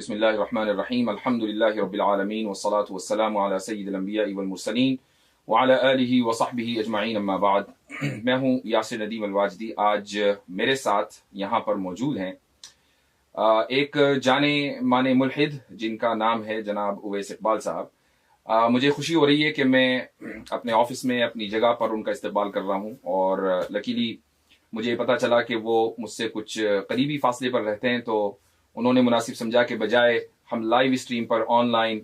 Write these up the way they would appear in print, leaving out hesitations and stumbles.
बिस्मिल्लाहिर्रहमानिर्रहीम अल्हम्दुलिल्लाहि रब्बिल आलमीन वस्सलातु वस्सलामु अला सय्यिदिल अंबिया'i वल मुरसलीन व अला आलिहि व सहबिहि अजमईन अम्मा बाद। मैं हूं यासिर नदीम अल-वाजदी। आज मेरे साथ यहाँ पर मौजूद हैं एक जाने माने मुल्हिद जिनका नाम है जनाब उवैस इकबाल साहब। मुझे खुशी हो रही है कि मैं अपने ऑफिस में अपनी जगह पर उनका इस्तकबाल कर रहा हूं और लकीली मुझे पता चला कि वो मुझसे कुछ करीबी फासले पर रहते हैं, तो उन्होंने मुनासिब समझा कि बजाय हम लाइव स्ट्रीम पर ऑनलाइन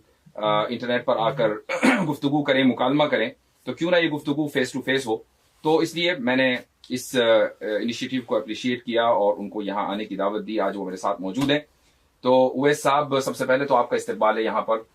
इंटरनेट पर आकर गुफ्तगू करें, मुकालमा करें, तो क्यों ना ये गुफ्तगू फेस टू फेस हो। तो इसलिए मैंने इस इनिशिएटिव को अप्रिशिएट किया और उनको यहाँ आने की दावत दी। आज वो मेरे साथ मौजूद हैं। तो उवैस साहब, सबसे पहले तो आपका इस्तकबाल है यहाँ पर।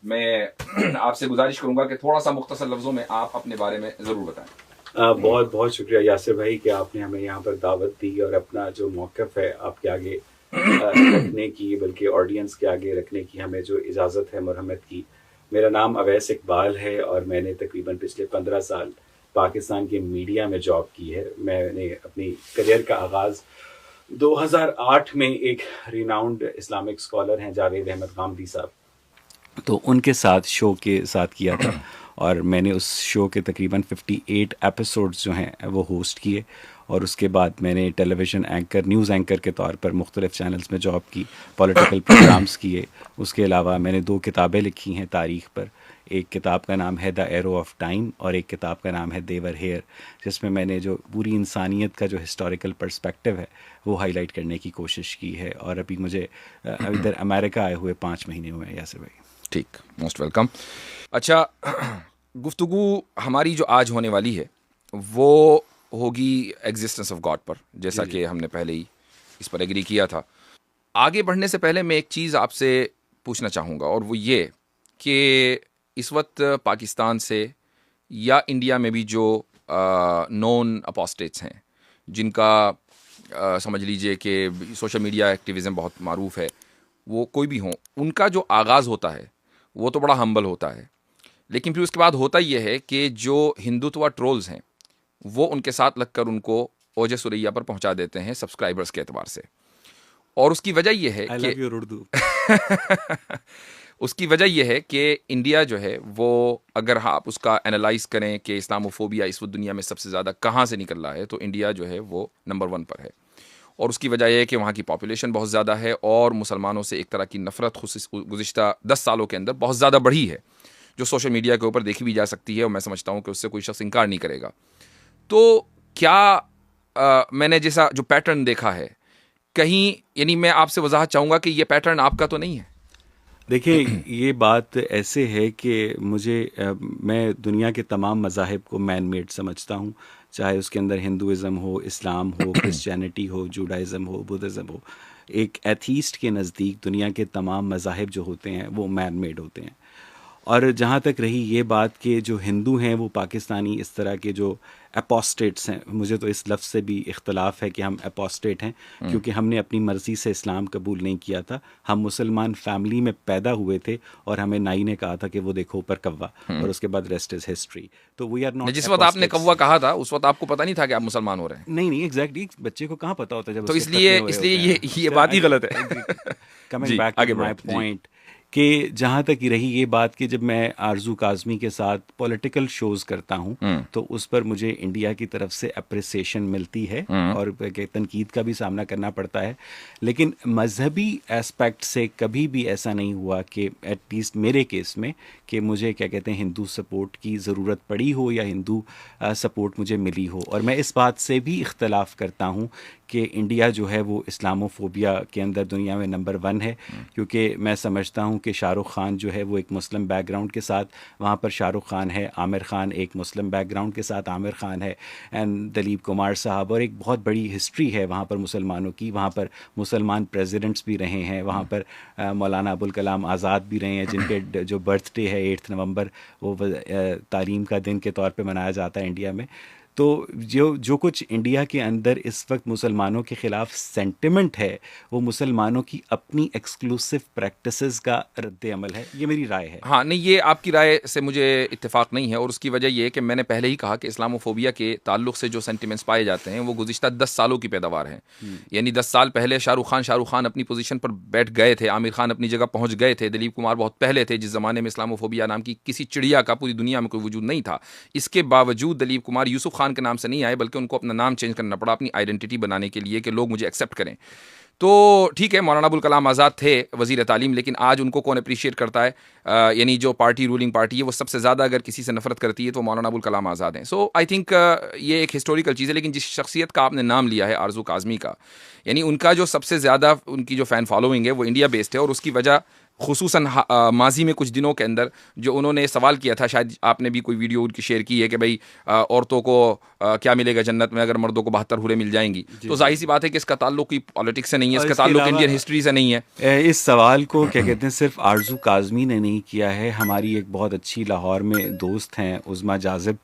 मैं आपसे गुजारिश करूंगा कि थोड़ा सा मुख्तसर लफ्जों में आप अपने बारे में जरूर बताएं। बहुत बहुत शुक्रिया यासिर भाई कि आपने हमें यहाँ पर दावत दी और अपना जो मौक़िफ़ है आपके आगे रखने की, बल्कि ऑडियंस के आगे रखने की हमें जो इजाज़त है मरहमत की। मेरा नाम अवैस इकबाल है और मैंने तकरीबन पिछले 15 साल पाकिस्तान के मीडिया में जॉब की है। मैंने अपनी करियर का आगाज़ 2008 में एक रिनाउंड इस्लामिक स्कॉलर हैं जावेद अहमद गामदी साहब, तो उनके साथ शो के साथ किया था और मैंने उस शो के तकरीबन 58 एपिसोड्स जो हैं वो होस्ट किए। और उसके बाद मैंने टेलीविज़न एंकर, न्यूज़ एंकर के तौर पर मुख्तलिफ़ चैनल्स में जॉब की, पॉलिटिकल प्रोग्राम्स किए। उसके अलावा मैंने 2 किताबें लिखी हैं तारीख़ पर। एक किताब का नाम है द एरो ऑफ टाइम और एक किताब का नाम है देवर हेयर, जिसमें मैंने जो पूरी इंसानियत का जो हिस्टोरिकल पर्सपेक्टिव है वो हाईलाइट करने की कोशिश की है। और अभी मुझे इधर अमेरिका आए हुए 5 महीने हुए हैं यासिर भाई। ठीक, मोस्ट वेलकम। अच्छा, गुफ्तगू हमारी जो आज होने वाली है वो होगी एग्जिस्टेंस ऑफ गॉड पर, जैसा कि हमने पहले ही इस पर एग्री किया था। आगे बढ़ने से पहले मैं एक चीज़ आपसे पूछना चाहूँगा, और वो ये कि इस वक्त पाकिस्तान से या इंडिया में भी जो नॉन अपोस्टेट्स हैं, जिनका समझ लीजिए कि सोशल मीडिया एक्टिविज़म बहुत मारूफ है, वो कोई भी हों, उनका जो आगाज़ होता है वो तो बड़ा हम्बल होता है, लेकिन फिर उसके बाद होता यह है कि जो हिंदुत्व ट्रोल्स हैं वो उनके साथ लगकर उनको ओजे सुरैया पर पहुंचा देते हैं सब्सक्राइबर्स के एतबार से। और उसकी वजह यह है उसकी वजह यह है कि इंडिया जो है वो, अगर आप उसका एनालाइज करें कि इस्लामोफोबिया इस वक्त दुनिया में सबसे ज़्यादा कहाँ से निकल रहा है, तो इंडिया जो है वो नंबर 1 पर है। और उसकी वजह यह है कि वहाँ की पॉपुलेशन बहुत ज़्यादा है और मुसलमानों से एक तरह की नफ़रत गुज़िश्ता 10 सालों के अंदर बहुत ज़्यादा बढ़ी है, जो सोशल मीडिया के ऊपर देखी भी जा सकती है और मैं समझता हूँ कि उससे कोई शख्स इनकार नहीं करेगा। तो क्या मैंने जैसा जो पैटर्न देखा है, कहीं यानी मैं आपसे वजाहत चाहूँगा कि ये पैटर्न आपका तो नहीं है? देखिए, ये बात ऐसे है कि मैं दुनिया के तमाम मज़ाहिब को मैन मेड समझता हूँ, चाहे उसके अंदर हिंदुइज़म हो, इस्लाम हो, क्रिश्चियनिटी हो, जूडाइज़म हो, बुद्धिज़्म हो। एक एथीस्ट के नज़दीक दुनिया के तमाम मज़ाहिब जो होते हैं वो मैन मेड होते हैं। और जहाँ तक रही ये बात कि जो हिंदू हैं वो पाकिस्तानी इस तरह के जो अपोस्टेट्स हैं, मुझे तो इस लफ्ज़ से भी इख्तलाफ है कि हम अपोस्टेट हैं, क्योंकि हमने अपनी मर्ज़ी से इस्लाम कबूल नहीं किया था। हम मुसलमान फैमिली में पैदा हुए थे और हमें नाई ने कहा था कि वो देखो ऊपर कौवा, और उसके बाद रेस्ट इज़ हिस्ट्री। तो वी आर नॉट। जिस वक्त आपने कौवा कहा था उस वक्त आपको पता नहीं था कि आप मुसलमान हो रहे हैं? नहीं, एग्जैक्टली, बच्चे को कहाँ पता होता है जब तो इसलिए ये बात ही गलत है। Coming back to my point कि जहाँ तक ही रही ये बात कि जब मैं आरजू काज़मी के साथ पॉलिटिकल शोज़ करता हूँ तो उस पर मुझे इंडिया की तरफ से अप्रिसिएशन मिलती है और तनकीद का भी सामना करना पड़ता है, लेकिन मजहबी एस्पेक्ट से कभी भी ऐसा नहीं हुआ कि एटलीस्ट मेरे केस में कि मुझे क्या कहते हैं हिंदू सपोर्ट की ज़रूरत पड़ी हो या हिंदू सपोर्ट मुझे मिली हो। और मैं इस बात से भी इख्तलाफ करता हूँ कि इंडिया जो है वो इस्लामोफोबिया के अंदर दुनिया में नंबर 1 है, क्योंकि मैं समझता हूँ कि शाहरुख खान जो है वो एक मुस्लिम बैकग्राउंड के साथ वहाँ पर शाहरुख खान है, आमिर खान एक मुस्लिम बैकग्राउंड के साथ आमिर खान है, एंड दिलीप कुमार साहब, और एक बहुत बड़ी हिस्ट्री है वहाँ पर मुसलमानों की। वहाँ पर मुसलमान प्रेसिडेंट्स भी रहे हैं, वहाँ पर मौलाना अबुल कलाम आज़ाद भी रहे हैं, जिनके जो बर्थडे है 8 नवंबर वो तालीम का दिन के तौर पे मनाया जाता है इंडिया में। तो जो कुछ इंडिया के अंदर इस वक्त मुसलमानों के ख़िलाफ़ सेंटिमेंट है, वो मुसलमानों की अपनी एक्सक्लूसिव प्रैक्टिसेस का रद्द अमल है। ये मेरी राय है। हाँ, नहीं, ये आपकी राय से मुझे इत्तेफाक नहीं है, और उसकी वजह ये है कि मैंने पहले ही कहा कि इस्लामोफोबिया के ताल्लुक से जो सेंटिमेंट्स पाए जाते हैं वो गुज़िश्ता 10 सालों की पैदावार हैं। यानी 10 साल पहले शाहरुख खान अपनी पोजीशन पर बैठ गए थे, आमिर खान अपनी जगह पहुंच गए थे, दिलीप कुमार बहुत पहले थे, जिस ज़माने में इस्लामोफोबिया नाम की किसी चिड़िया का पूरी दुनिया में कोई वजूद नहीं था। इसके बावजूद दिलीप कुमार यूसुफ खान के नाम से नहीं आए, बल्कि उनको अपना नाम चेंज करना पड़ा अपनी आइडेंटिटी बनाने के लिए कि लोग मुझे एक्सेप्ट करें। तो ठीक है, मौलाना अबुल कलाम आज़ाद थे वज़ीर तालीम, लेकिन आज उनको कौन अप्रिशिएट करता है? यानी जो पार्टी, रूलिंग पार्टी है, वो सबसे ज़्यादा अगर किसी से नफरत करती है तो मौलाना अबुल कलाम आज़ाद हैं। सो आई थिंक ये एक हिस्टोरिकल चीज़ है। लेकिन जिस शख्सियत का आपने नाम लिया है, आरजू काज़मी का, यानी उनका जो सबसे ज़्यादा उनकी जो फ़ैन फॉलोइंग है वो इंडिया बेस्ड है, और उसकी वजह खुसूसन माजी में कुछ दिनों के अंदर जो उन्होंने सवाल किया था, शायद आपने भी कोई वीडियो उनकी शेयर की है कि भाई औरतों को क्या मिलेगा जन्नत में अगर मर्दों को 72 हुरें मिल जाएंगी। तो जाहिर सी बात है कि इसका ताल्लुक कोई पॉलिटिक्स से नहीं है, इसका ताल्लुक इंडियन हिस्ट्री से नहीं है। इस सवाल को क्या कहते हैं सिर्फ आरजू काज़मी ने नहीं किया है, हमारी एक बहुत अच्छी लाहौर में दोस्त हैं उज़मा जाज़िब,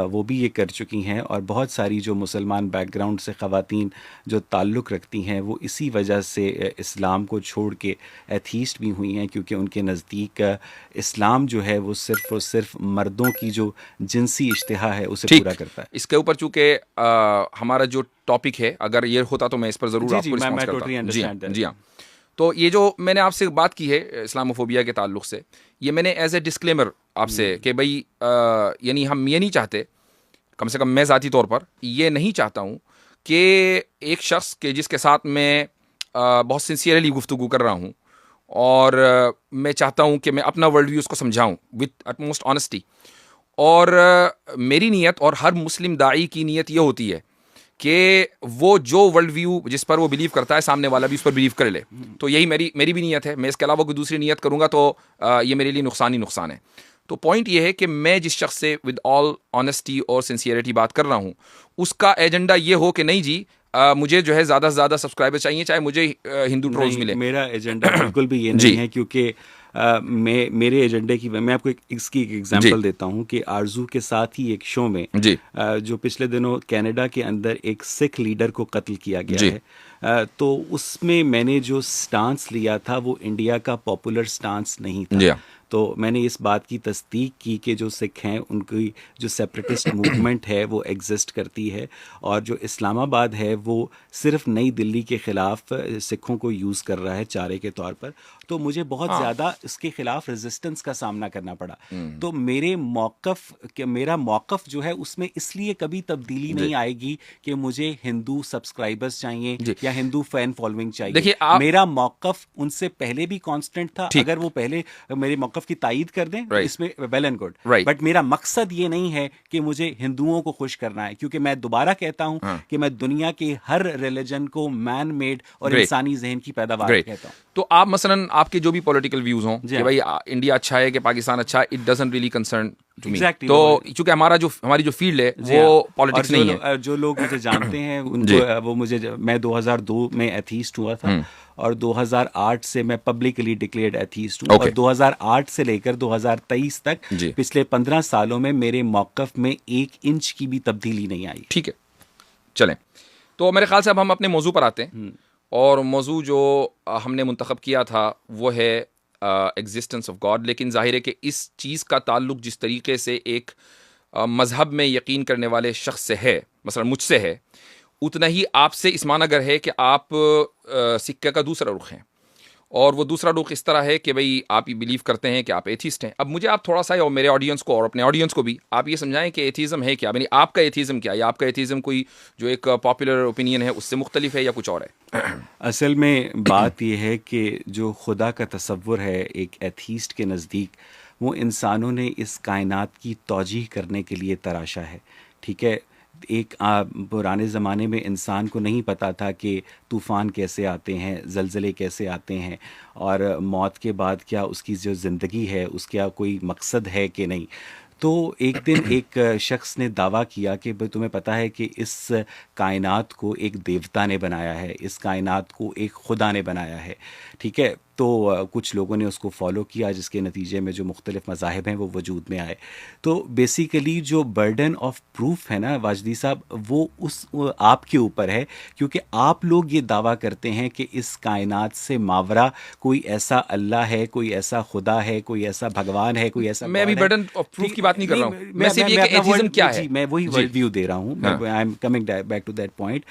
वो भी ये कर चुकी हैं, और बहुत सारी जो मुसलमान बैकग्राउंड से ख़वातीन जो ताल्लुक़ रखती हैं वो इसी वजह से इस्लाम को छोड़ के एथीस्ट भी हुई हैं, क्योंकि उनके नज़दीक इस्लाम जो है वो सिर्फ़ और सिर्फ मर्दों की जो जिनसी इश्तिहा है उसे पूरा करता है। इसके ऊपर चूँकि हमारा जो टॉपिक है, अगर ये होता तो मैं इस पर ज़रूर आपको रिस्पॉन्स करता। जी हाँ, तो ये जो मैंने आपसे बात की है इस्लामोफोबिया के ताल्लुक से, ये मैंने एज ए डिस्क्लेमर आपसे कि भाई यानी हम ये नहीं चाहते, कम से कम मैं ज़ाती तौर पर ये नहीं चाहता हूँ कि एक शख्स के जिसके साथ मैं बहुत सिंसियरली गुफ्तगू कर रहा हूँ, और मैं चाहता हूँ कि मैं अपना वर्ल्ड व्यू उसको समझाऊँ विथ अटमोस्ट ऑनेस्टी, और मेरी नीयत और हर मुस्लिम दाई की नीयत ये होती है कि वो जो वर्ल्ड व्यू जिस पर वो बिलीव करता है, सामने वाला भी उस पर बिलीव कर ले। तो यही मेरी भी नीयत है। मैं इसके अलावा कोई दूसरी नीयत करूँगा तो ये मेरे लिए नुकसान ही नुकसान है। तो पॉइंट ये है कि मैं जिस शख्स से विद ऑल ऑनेस्टी और सिंसियरिटी बात कर रहा हूँ, उसका एजेंडा ये हो कि नहीं जी मुझे जो है ज़्यादा से ज़्यादा सब्सक्राइबर चाहिए, चाहे मुझे हिंदू ट्रोल्स मिले। मेरा एजेंडा बिल्कुल भी ये नहीं है, क्योंकि मेरे एजेंडे की मैं आपको इसकी एक एग्जांपल देता हूँ कि आरजू के साथ ही एक शो में जो पिछले दिनों कनाडा के अंदर एक सिख लीडर को कत्ल किया गया है, तो उसमें मैंने जो स्टांस लिया था वो इंडिया का पॉपुलर स्टांस नहीं था। तो मैंने इस बात की तस्दीक की कि जो सिख हैं उनकी जो सेपरेटिस्ट मूवमेंट है वो एग्जिस्ट करती है, और जो इस्लामाबाद है वो सिर्फ नई दिल्ली के ख़िलाफ़ सिखों को यूज़ कर रहा है चारे के तौर पर। तो मुझे बहुत ज़्यादा इसके ख़िलाफ़ रेजिस्टेंस का सामना करना पड़ा। तो मेरा मौक़िफ़ जो है उसमें इसलिए कभी तब्दीली नहीं आएगी कि मुझे हिंदू सब्सक्राइबर्स चाहिए या हिंदू फ़ैन फॉलोइंग चाहिए। देखिए, मेरा मौक़िफ़ उनसे पहले भी कांस्टेंट था। अगर वो पहले मेरे मौक़िफ़ की तायीद कर दें तो इसमें वेल एंड गुड, बट मेरा मकसद ये नहीं है कि मुझे हिंदुओं को खुश करना है, क्योंकि मैं दोबारा कहता हूं कि मैं दुनिया के हर रिलीजन को मैन मेड और इंसानी ज़हन की पैदावार कहता हूं। तो आप मसलन आपके जो भी पॉलिटिकल व्यूज हों कि भाई इंडिया अच्छा है कि पाकिस्तान अच्छा है, it doesn't really concern to me. तो चूंकि हमारी जो फील्ड है वो पॉलिटिक्स नहीं है। जो लोग मुझे जानते हैं उनको वो मैं 2002 में एथीस्ट हुआ था, और 2008 से मैं पब्लिकली डिक्लेयर्ड एथीस्ट हूँ, और 2008 से लेकर 2023 तक पिछले 15 सालों में मेरे मौक़िफ़ में 1 इंच की भी तब्दीली नहीं आई। ठीक है, चलें। तो मेरे ख्याल से अब हम अपने मौजू पर आते हैं, और मौजू जो हमने मुंतखब किया था वो है एग्जिस्टेंस ऑफ गॉड। लेकिन जाहिर है कि इस चीज़ का ताल्लुक जिस तरीके से एक मज़हब में यकीन करने वाले शख्स से है, मसलन मुझसे है, उतना ही आपसे इस मानागर है कि आप सिक्के का दूसरा रुख हैं, और वो दूसरा रुख इस तरह है कि भाई आप ये बिलीव करते हैं कि आप एथीस्ट हैं। अब मुझे आप थोड़ा सा, और मेरे ऑडियंस को और अपने ऑडियंस को भी आप ये समझाएं कि एथीज़म है क्या, यानी आपका एथीज़म क्या है, या आपका एथीज़म कोई जो एक पॉपुलर ओपिनियन है उससे मुख्तलिफ है या कुछ और है? असल में बात यह है कि जो खुदा का तसव्वुर है एक एथीस्ट के नज़दीक, वो इंसानों ने इस कायनात की तौजीह करने के लिए तराशा है। ठीक है, एक पुराने ज़माने में इंसान को नहीं पता था कि तूफ़ान कैसे आते हैं, ज़लज़ले कैसे आते हैं, और मौत के बाद क्या उसकी जो ज़िंदगी है उसका कोई मकसद है कि नहीं। तो एक दिन एक शख्स ने दावा किया कि भाई तुम्हें पता है कि इस कायनात को एक देवता ने बनाया है, इस कायनात को एक खुदा ने बनाया है। ठीक है, तो कुछ लोगों ने उसको फॉलो किया, जिसके नतीजे में जो मुख्तलिफ मज़ाहिब हैं वो वजूद में आए। तो बेसिकली जो बर्डन ऑफ प्रूफ है ना वाजदी साहब, वो आपके ऊपर है, क्योंकि आप लोग ये दावा करते हैं कि इस कायनात से मावरा कोई ऐसा अल्लाह है, कोई ऐसा खुदा है, कोई ऐसा भगवान है, कोई ऐसा मैं अभी God है। बर्डन ऑफ प्रूफ की बात नहीं कर रहा हूँ, मैं सिर्फ ये कि अपना एथिज्म वर्ड- क्या जी, है। मैं वही जी। वर्ल्ड व्यू दे रहा हूँ। हाँ। I am coming back to that point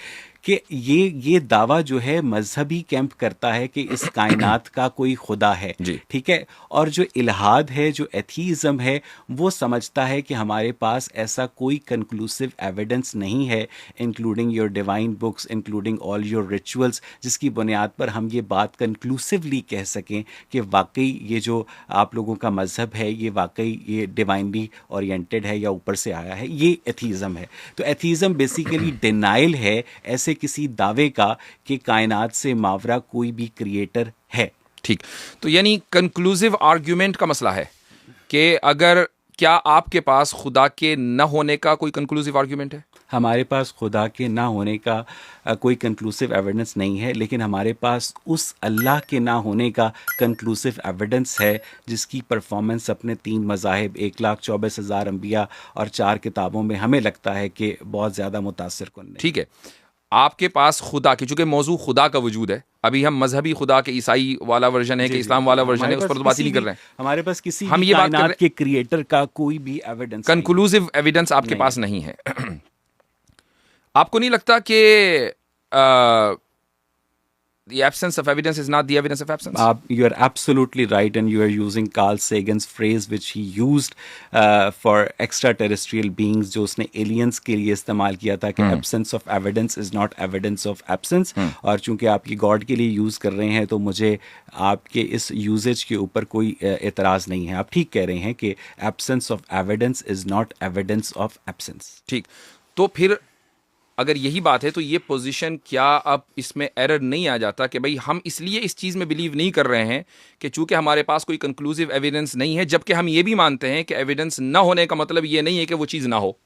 कि ये दावा जो है मजहबी कैंप करता है कि इस कायनात का कोई खुदा है। जी। ठीक है, और जो इल्हाद है, जो एथीज़म है, वो समझता है कि हमारे पास ऐसा कोई कंक्लूसिव एविडेंस नहीं है, including your divine books, including all your rituals, जिसकी बुनियाद पर हम ये बात कंक्लूसिवली कह सकें कि वाकई ये जो आप लोगों का मजहब है ये वाकई ये डिवाइनली ओरिएंटेड है या ऊपर से आया है। ये एथीज़म है। तो एथीज़म बेसिकली डिनाइल है ऐसे किसी दावे का कि कायनात से मावरा कोई भी क्रिएटर है। ठीक, तो यानी कंक्लूसिव आर्ग्यूमेंट का मसला है कि अगर क्या आपके पास खुदा के न होने का कोई कंक्लूसिव आर्ग्यूमेंट है? हमारे पास खुदा के ना होने का कोई कंक्लूसिव एविडेंस नहीं है, लेकिन हमारे पास उस अल्लाह के ना होने का कंक्लूसिव एविडेंस है, जिसकी परफॉर्मेंस अपने 3 मज़ाहिब, 1,24,000 अंबिया और 4 किताबों में हमें लगता है कि बहुत ज़्यादा मुतासिर कुन है। ठीक है, आपके पास खुदा की, चूंकि मौजू खुदा का वजूद है, अभी हम मजहबी खुदा के ईसाई वाला वर्जन है कि इस्लाम वाला वर्जन है, उस पर तो बात ही नहीं कर रहे हैं। हमारे पास किसी हम भी ये बात कर कायनात रहे के क्रिएटर का कोई भी एविडेंस कंक्लूसिव एविडेंस आपके नहीं पास नहीं है। आपको नहीं लगता कि the absence of evidence is not the evidence of absence? You are absolutely right, and you are using Carl Sagan's phrase which he used for extraterrestrial beings, जो उसने aliens के लिए इस्तेमाल किया था कि absence of evidence is not evidence of absence। और चूंकि आप ये God के लिए यूज़ कर रहे हैं, तो मुझे आपके इस यूजेज के ऊपर कोई एतराज़ नहीं है। आप ठीक कह रहे हैं कि absence of evidence is not evidence of absence। ठीक, तो फिर अगर यही बात है तो ये पोजीशन क्या अब इसमें एरर नहीं आ जाता कि भाई हम इसलिए इस चीज़ में बिलीव नहीं कर रहे हैं कि चूंकि हमारे पास कोई कंक्लूसिव एविडेंस नहीं है, जबकि हम ये भी मानते हैं कि एविडेंस ना होने का मतलब ये नहीं है कि वो चीज़ ना हो।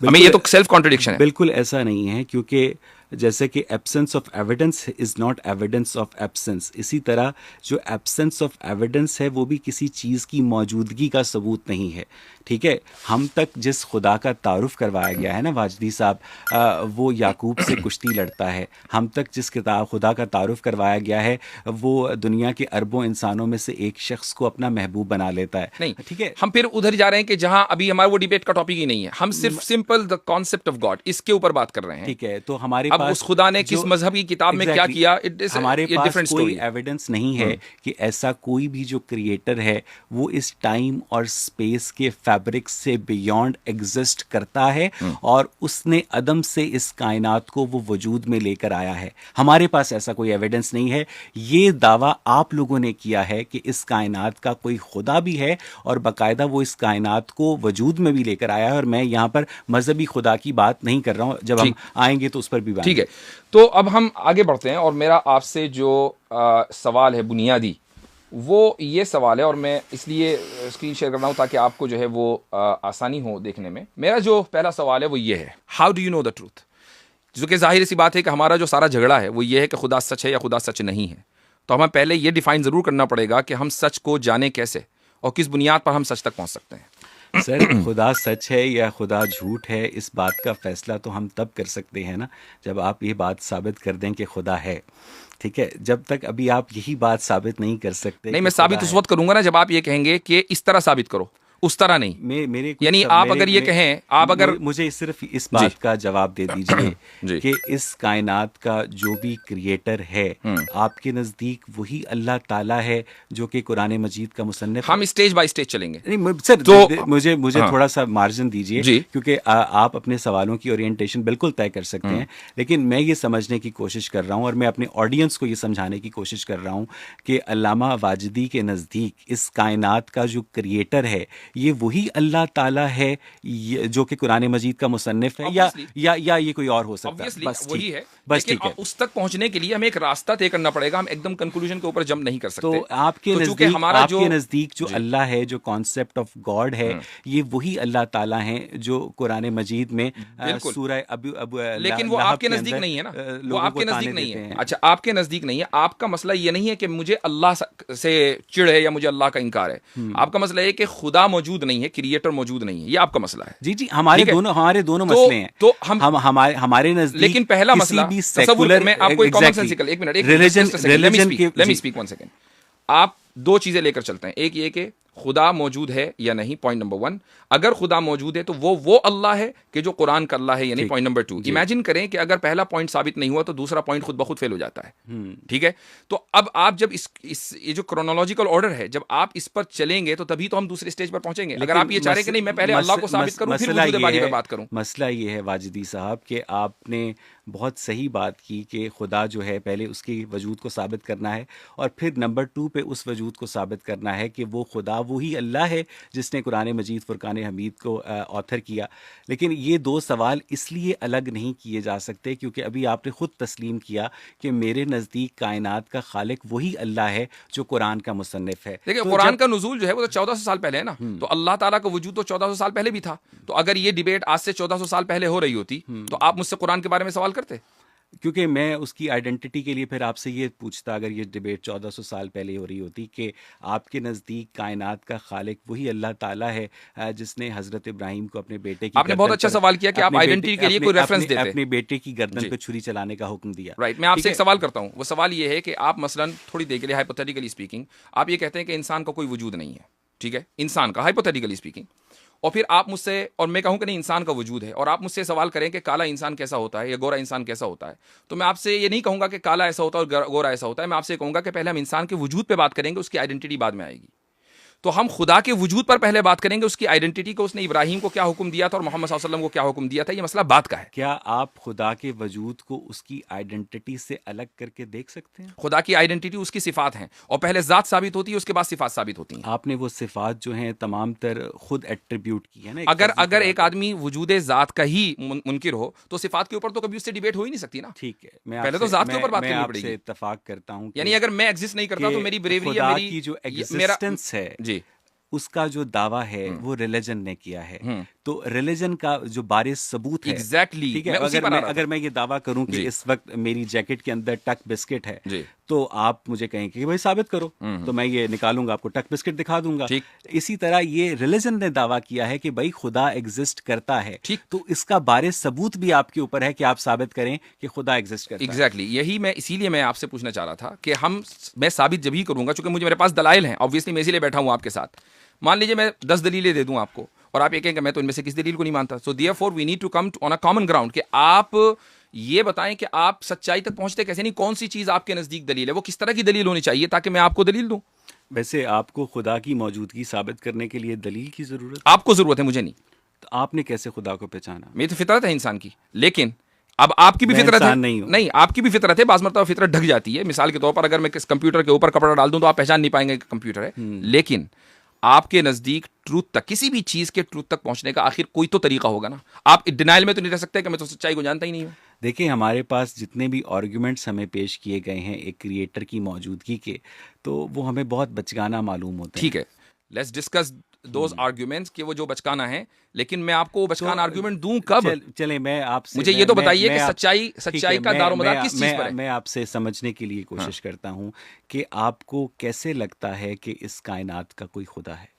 हमें ये तो सेल्फ कॉन्ट्रडिक्शन है। बिल्कुल ऐसा नहीं है, क्योंकि जैसे कि absence of evidence is not evidence of absence, इसी तरह जो एब्सेंस ऑफ एविडेंस है वो भी किसी चीज़ की मौजूदगी का सबूत नहीं है। ठीक है, हम तक जिस खुदा का तारुफ करवाया गया है ना वाजदी साहब, वो याकूब से कुश्ती लड़ता है। हम तक जिस खुदा का तारुफ करवाया गया है वो दुनिया के अरबों इंसानों में से एक शख्स को अपना महबूब बना लेता है। नहीं, ठीक है, हम फिर उधर जा रहे हैं कि जहां अभी हमारा वो डिबेट का टॉपिक ही नहीं है, हम सिर्फ simple the concept of God इसके ऊपर बात कर रहे हैं। ठीक है, तो हमारे अब उस खुदा ने किस मजहब की किताब में क्या किया, इट इज हमारे पास डिफरेंट कोई स्टोरी। एविडेंस नहीं है कि ऐसा कोई भी जो क्रिएटर है वो इस टाइम और स्पेस के फैब्रिक से बियॉन्ड एग्जिस्ट करता है और उसने अदम से इस कायनात को वो वजूद में लेकर आया है। हमारे पास ऐसा कोई एविडेंस नहीं है। ये दावा आप लोगों ने किया है कि इस कायनात का कोई खुदा भी है और बाकायदा वो इस कायनात को वजूद में भी लेकर आया है, और मैं यहाँ पर मजहबी खुदा की बात नहीं कर रहा हूँ, जब हम आएंगे तो उस पर भी बात। ठीक है, तो अब हम आगे बढ़ते हैं और मेरा आपसे जो सवाल है बुनियादी वो ये सवाल है, और मैं इसलिए स्क्रीन शेयर कर रहा हूँ ताकि आपको जो है वो आसानी हो देखने में। मेरा जो पहला सवाल है वो ये है, how do you know the truth? जो कि जाहिर सी बात है कि हमारा जो सारा झगड़ा है वो ये है कि खुदा सच है या खुदा सच नहीं है। तो हमें पहले ये डिफाइन ज़रूर करना पड़ेगा कि हम सच को जाने कैसे और किस बुनियाद पर हम सच तक पहुँच सकते हैं। सर, खुदा सच है या खुदा झूठ है, इस बात का फैसला तो हम तब कर सकते हैं ना जब आप ये बात साबित कर दें कि खुदा है। ठीक है, जब तक अभी आप यही बात साबित नहीं कर सकते। नहीं, मैं साबित उस वक्त करूंगा ना जब आप ये कहेंगे कि इस तरह साबित करो, उस तरह नहीं। मेरे यानी आप अगर ये कहें, आप अगर मुझे सिर्फ इस बात का जवाब दे दीजिए कि इस कायनात का जो भी क्रिएटर है आपके नजदीक वही अल्लाह ताला है जो कि कुरान मजीद का मुसन्निफ। हम स्टेज बाय स्टेज चलेंगे। नहीं सर, तो मुझे थोड़ा सा मार्जिन दीजिए, क्योंकि आप अपने सवालों की ओरिएंटेशन बिल्कुल तय कर सकते हैं, लेकिन मैं ये समझने की कोशिश कर रहा हूँ और मैं अपने ऑडियंस को ये समझाने की कोशिश कर रहा हूँ कि अल्लामा वाजिदी के नज़दीक इस कायनात का जो क्रिएटर है ये वही अल्लाह ताला है जो कि कुरान मजीद का मुसन्निफ है, या ये कोई और हो सकता है? बस वही है, बस ठीक है। उस तक पहुंचने के लिए हमें एक रास्ता तय करना पड़ेगा, हम एकदम कंक्लूजन के ऊपर जंप नहीं कर सकते। तो आपके नजदीक जो अल्लाह है, जो कॉन्सेप्ट ऑफ गॉड है, ये वही अल्लाह ताला है जो कुरान मजीद में सूरह लेकिन वो आपके नजदीक नहीं है ना, वो आपके नजदीक नहीं है। अच्छा, आपके नजदीक नहीं है। आपका मसला ये नहीं है कि मुझे अल्लाह से चिढ़ है या मुझे अल्लाह का इंकार है। आपका मसला है कि खुदा मौजूद नहीं है, क्रिएटर मौजूद नहीं है, ये आपका मसला है। जी जी, हमारे दोनों मसले हैं। तो हमारे नजदीक, लेकिन पहला मसला सेकुलर, मैं आपको एक कॉमन सेंसिकल, एक minute, let me speak 1 second. आप दो चीजें लेकर चलते हैं, एक ये कि खुदा मौजूद है या नहीं, पॉइंट नंबर 1। अगर खुदा मौजूद है तो वो अल्लाह है कि जो कुरान का अल्लाह है या नहीं, पॉइंट नंबर 2। इमेजिन करें कि अगर पहला पॉइंट साबित नहीं हुआ तो दूसरा पॉइंट खुद ब खुद फेल हो जाता है। ठीक है, तो अब आप जब ये जो क्रोनोलॉजिकल ऑर्डर है, जब आप इस पर चलेंगे तो तभी तो हम दूसरे स्टेज पर पहुंचेंगे। अगर आप ये चाह रहे हैं कि नहीं मैं पहले अल्लाह को साबित करूं फिर वजूद बारी पर बात करूं। मसला ये है वाजिदी साहब कि आपने बहुत सही बात की कि खुदा जो है पहले उसके वजूद को साबित करना है और फिर नंबर 2 पे उस वजूद को साबित करना है कि वो खुदा वही अल्लाह है जिसने कुरान मजीद फुरकान हमीद को ऑथर किया। लेकिन ये दो सवाल इसलिए अलग नहीं किए जा सकते क्योंकि अभी आपने खुद तस्लीम किया कि मेरे नज़दीक कायनात का खालिक वही अल्लाह है जो कुरान का मुसन्निफ है। देखिए, तो कुरान का नुज़ूल जो है वो तो 1400 साल पहले है ना, तो अल्लाह ताला का वजूद तो 1400 साल पहले भी था। तो अगर ये डिबेट आज से 1400 साल पहले हो रही होती तो आप मुझसे कुरान के बारे में सवाल करते? क्योंकि मैं उसकी आइडेंटिटी के लिए फिर आपसे ये पूछता, अगर ये डिबेट 1400 साल पहले हो रही होती कि आपके नज़दीक कायनात का खालिक वही अल्लाह ताला है जिसने हज़रत इब्राहिम को अपने बेटे की, आपने बहुत अच्छा सवाल किया कि आप आइडेंटिटी के लिए कोई रेफरेंस देते, अपने बेटे की गर्दन पे छुरी चलाने का हुक्म दिया। राइट, मैं आपसे एक सवाल करता हूँ। वो सवाल ये है कि आप मसलन थोड़ी देर के लिए हाइपोथेटिकली स्पीकिंग आप ये कहते हैं कि इंसान का कोई वजूद नहीं है, ठीक है, इंसान का हाइपोथेटिकली स्पीकिंग, और फिर आप मुझसे, और मैं कहूं कि नहीं इंसान का वजूद है, और आप मुझसे सवाल करें कि काला इंसान कैसा होता है या गोरा इंसान कैसा होता है, तो मैं आपसे ये नहीं कहूंगा कि काला ऐसा होता है और गोरा ऐसा होता है। मैं आपसे कहूंगा कि पहले हम इंसान के वजूद पे बात करेंगे, उसकी आइडेंटिटी बाद में आएगी। तो हम खुदा के वजूद पर पहले बात करेंगे, उसकी आइडेंटिटी को, उसने इब्राहिम को क्या हुक्म दिया था और मोहम्मद सल्लल्लाहु अलैहि वसल्लम को क्या हुक्म दिया था, ये मसला बात का है। क्या आप खुदा के वजूद को उसकी आइडेंटिटी से अलग करके देख सकते हैं? खुदा की आइडेंटिटी उसकी सिफात हैं, और पहले जात साबित होती है, उसके बाद सिफात साबित होती हैं। आपने वो सिफात जो हैं तमाम तर खुद एट्रीब्यूट की है ना। अगर एक आदमी वजूद जात का ही मुनकिर हो तो सिफात के ऊपर तो कभी उससे डिबेट हो ही नहीं सकती ना। ठीक है, मैं पहले तो जात के ऊपर बात करनी पड़ेगी। इत्तेफाक करता हूं, यानी अगर मैं एग्जिस्ट नहीं करता तो मेरी ब्रेवरी या मेरी जो एग्जिस्टेंस है जी, उसका जो दावा है वो रिलीजन ने किया है। तो रिलीजन का जो बारिश सबूत है, एग्जैक्टली, ठीक है, अगर मैं ये दावा करूं कि इस वक्त मेरी जैकेट के अंदर टक बिस्किट है तो आप मुझे कहेंगे कि भाई साबित करो, तो मैं ये निकालूंगा, आपको टक बिस्किट दिखा दूंगा। इसी तरह ये रिलीजन ने दावा किया है कि भाई खुदा एग्जिस्ट करता है, तो इसका बारिश सबूत भी आपके ऊपर है कि आप साबित करें कि खुदा एग्जिस्ट करता है। एग्जैक्टली, यही मैं इसीलिए मैं आपसे पूछना चाह रहा था कि मैं साबित जब ही करूंगा, चूंकि मुझे मेरे पास दलाइल हैं, ऑब्वियसली मैं इसीलिए बैठा हूं आपके साथ। मान लीजिए मैं 10 दलीलें दे दूं आपको और आप ये कहेंगे मैं तो इनमें से किस दलील को नहीं मानता, so therefore we need to come on a common ground कि आप ये बताएं कि आप सच्चाई तक पहुंचते कैसे, नहीं कौन सी चीज आपके नजदीक दलील है, वो किस तरह की दलील होनी चाहिए ताकि मैं आपको दलील दूं। वैसे आपको खुदा की मौजूदगी साबित करने के लिए दलील की जरूरत, आपको जरूरत है, मुझे नहीं। तो आपने कैसे खुदा को पहचाना? मेरी तो फितरत है इंसान की, लेकिन अब आपकी भी फितरत है। नहीं, आपकी भी फितरत है, बाज़ मरतबा फितरत ढक जाती है। मिसाल के तौर पर अगर मैं किस कंप्यूटर के ऊपर कपड़ा डाल दूं तो आप पहचान नहीं पाएंगे कि कंप्यूटर है, लेकिन आपके नजदीक ट्रूथ तक, किसी भी चीज के ट्रूथ तक पहुंचने का आखिर कोई तो तरीका होगा ना। आप डिनाइल में तो नहीं रह सकते कि मैं तो सच्चाई को जानता ही नहीं हूं। देखिए, हमारे पास जितने भी आर्गुमेंट्स हमें पेश किए गए हैं एक क्रिएटर की मौजूदगी के, तो वो हमें बहुत बचकाना मालूम होता है। ठीक है, लेट्स डिस्कस दोज आर्गुमेंट्स कि वो जो बचकाना है, लेकिन मैं आपको वो बचकाना आर्गुमेंट दूं कब? चले मैं आपसे, मुझे ये तो बताइए कि सच्चाई का दारोमदार किस चीज पर है? मैं आपसे समझने के लिए कोशिश करता हूं कि आपको कैसे लगता है कि इस कायनात का कोई खुदा है।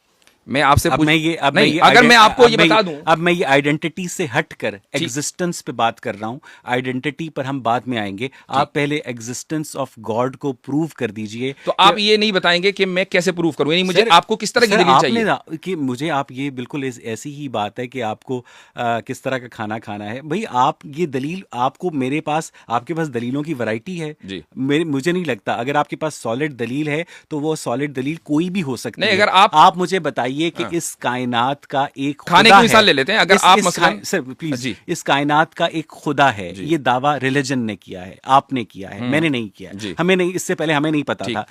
मैं आपसे अगर मैं आपको ये बता दूं, अब मैं ये आइडेंटिटी से हटकर एग्जिस्टेंस पे बात कर रहा हूं। आइडेंटिटी पर हम बाद में आएंगे, आप पहले एग्जिस्टेंस ऑफ गॉड को प्रूव कर दीजिए। तो आप ये नहीं बताएंगे कि मैं कैसे प्रूव करूं, यानी मुझे आपको किस तरह की दलील चाहिए? कि मुझे आप ये बिल्कुल ऐसी ही बात है कि आपको किस तरह का खाना खाना है। भाई आप ये दलील, आपको मेरे पास, आपके पास दलीलों की वैरायटी है। मुझे नहीं लगता अगर आपके पास सॉलिड दलील है तो वो सॉलिड दलील कोई भी हो सकती है। अगर आप मुझे बताइए बताइए कि इस कायनात का एक खाने खुदा की मिसाल है। ले लेते हैं, अगर आप मसलन सर प्लीज, जी इस कायनात का एक खुदा है, जी। ये दावा रिलीजन ने किया है, आपने किया है, मैंने नहीं किया जी। है, हमें नहीं, इससे पहले हमें नहीं पता ठीक। था।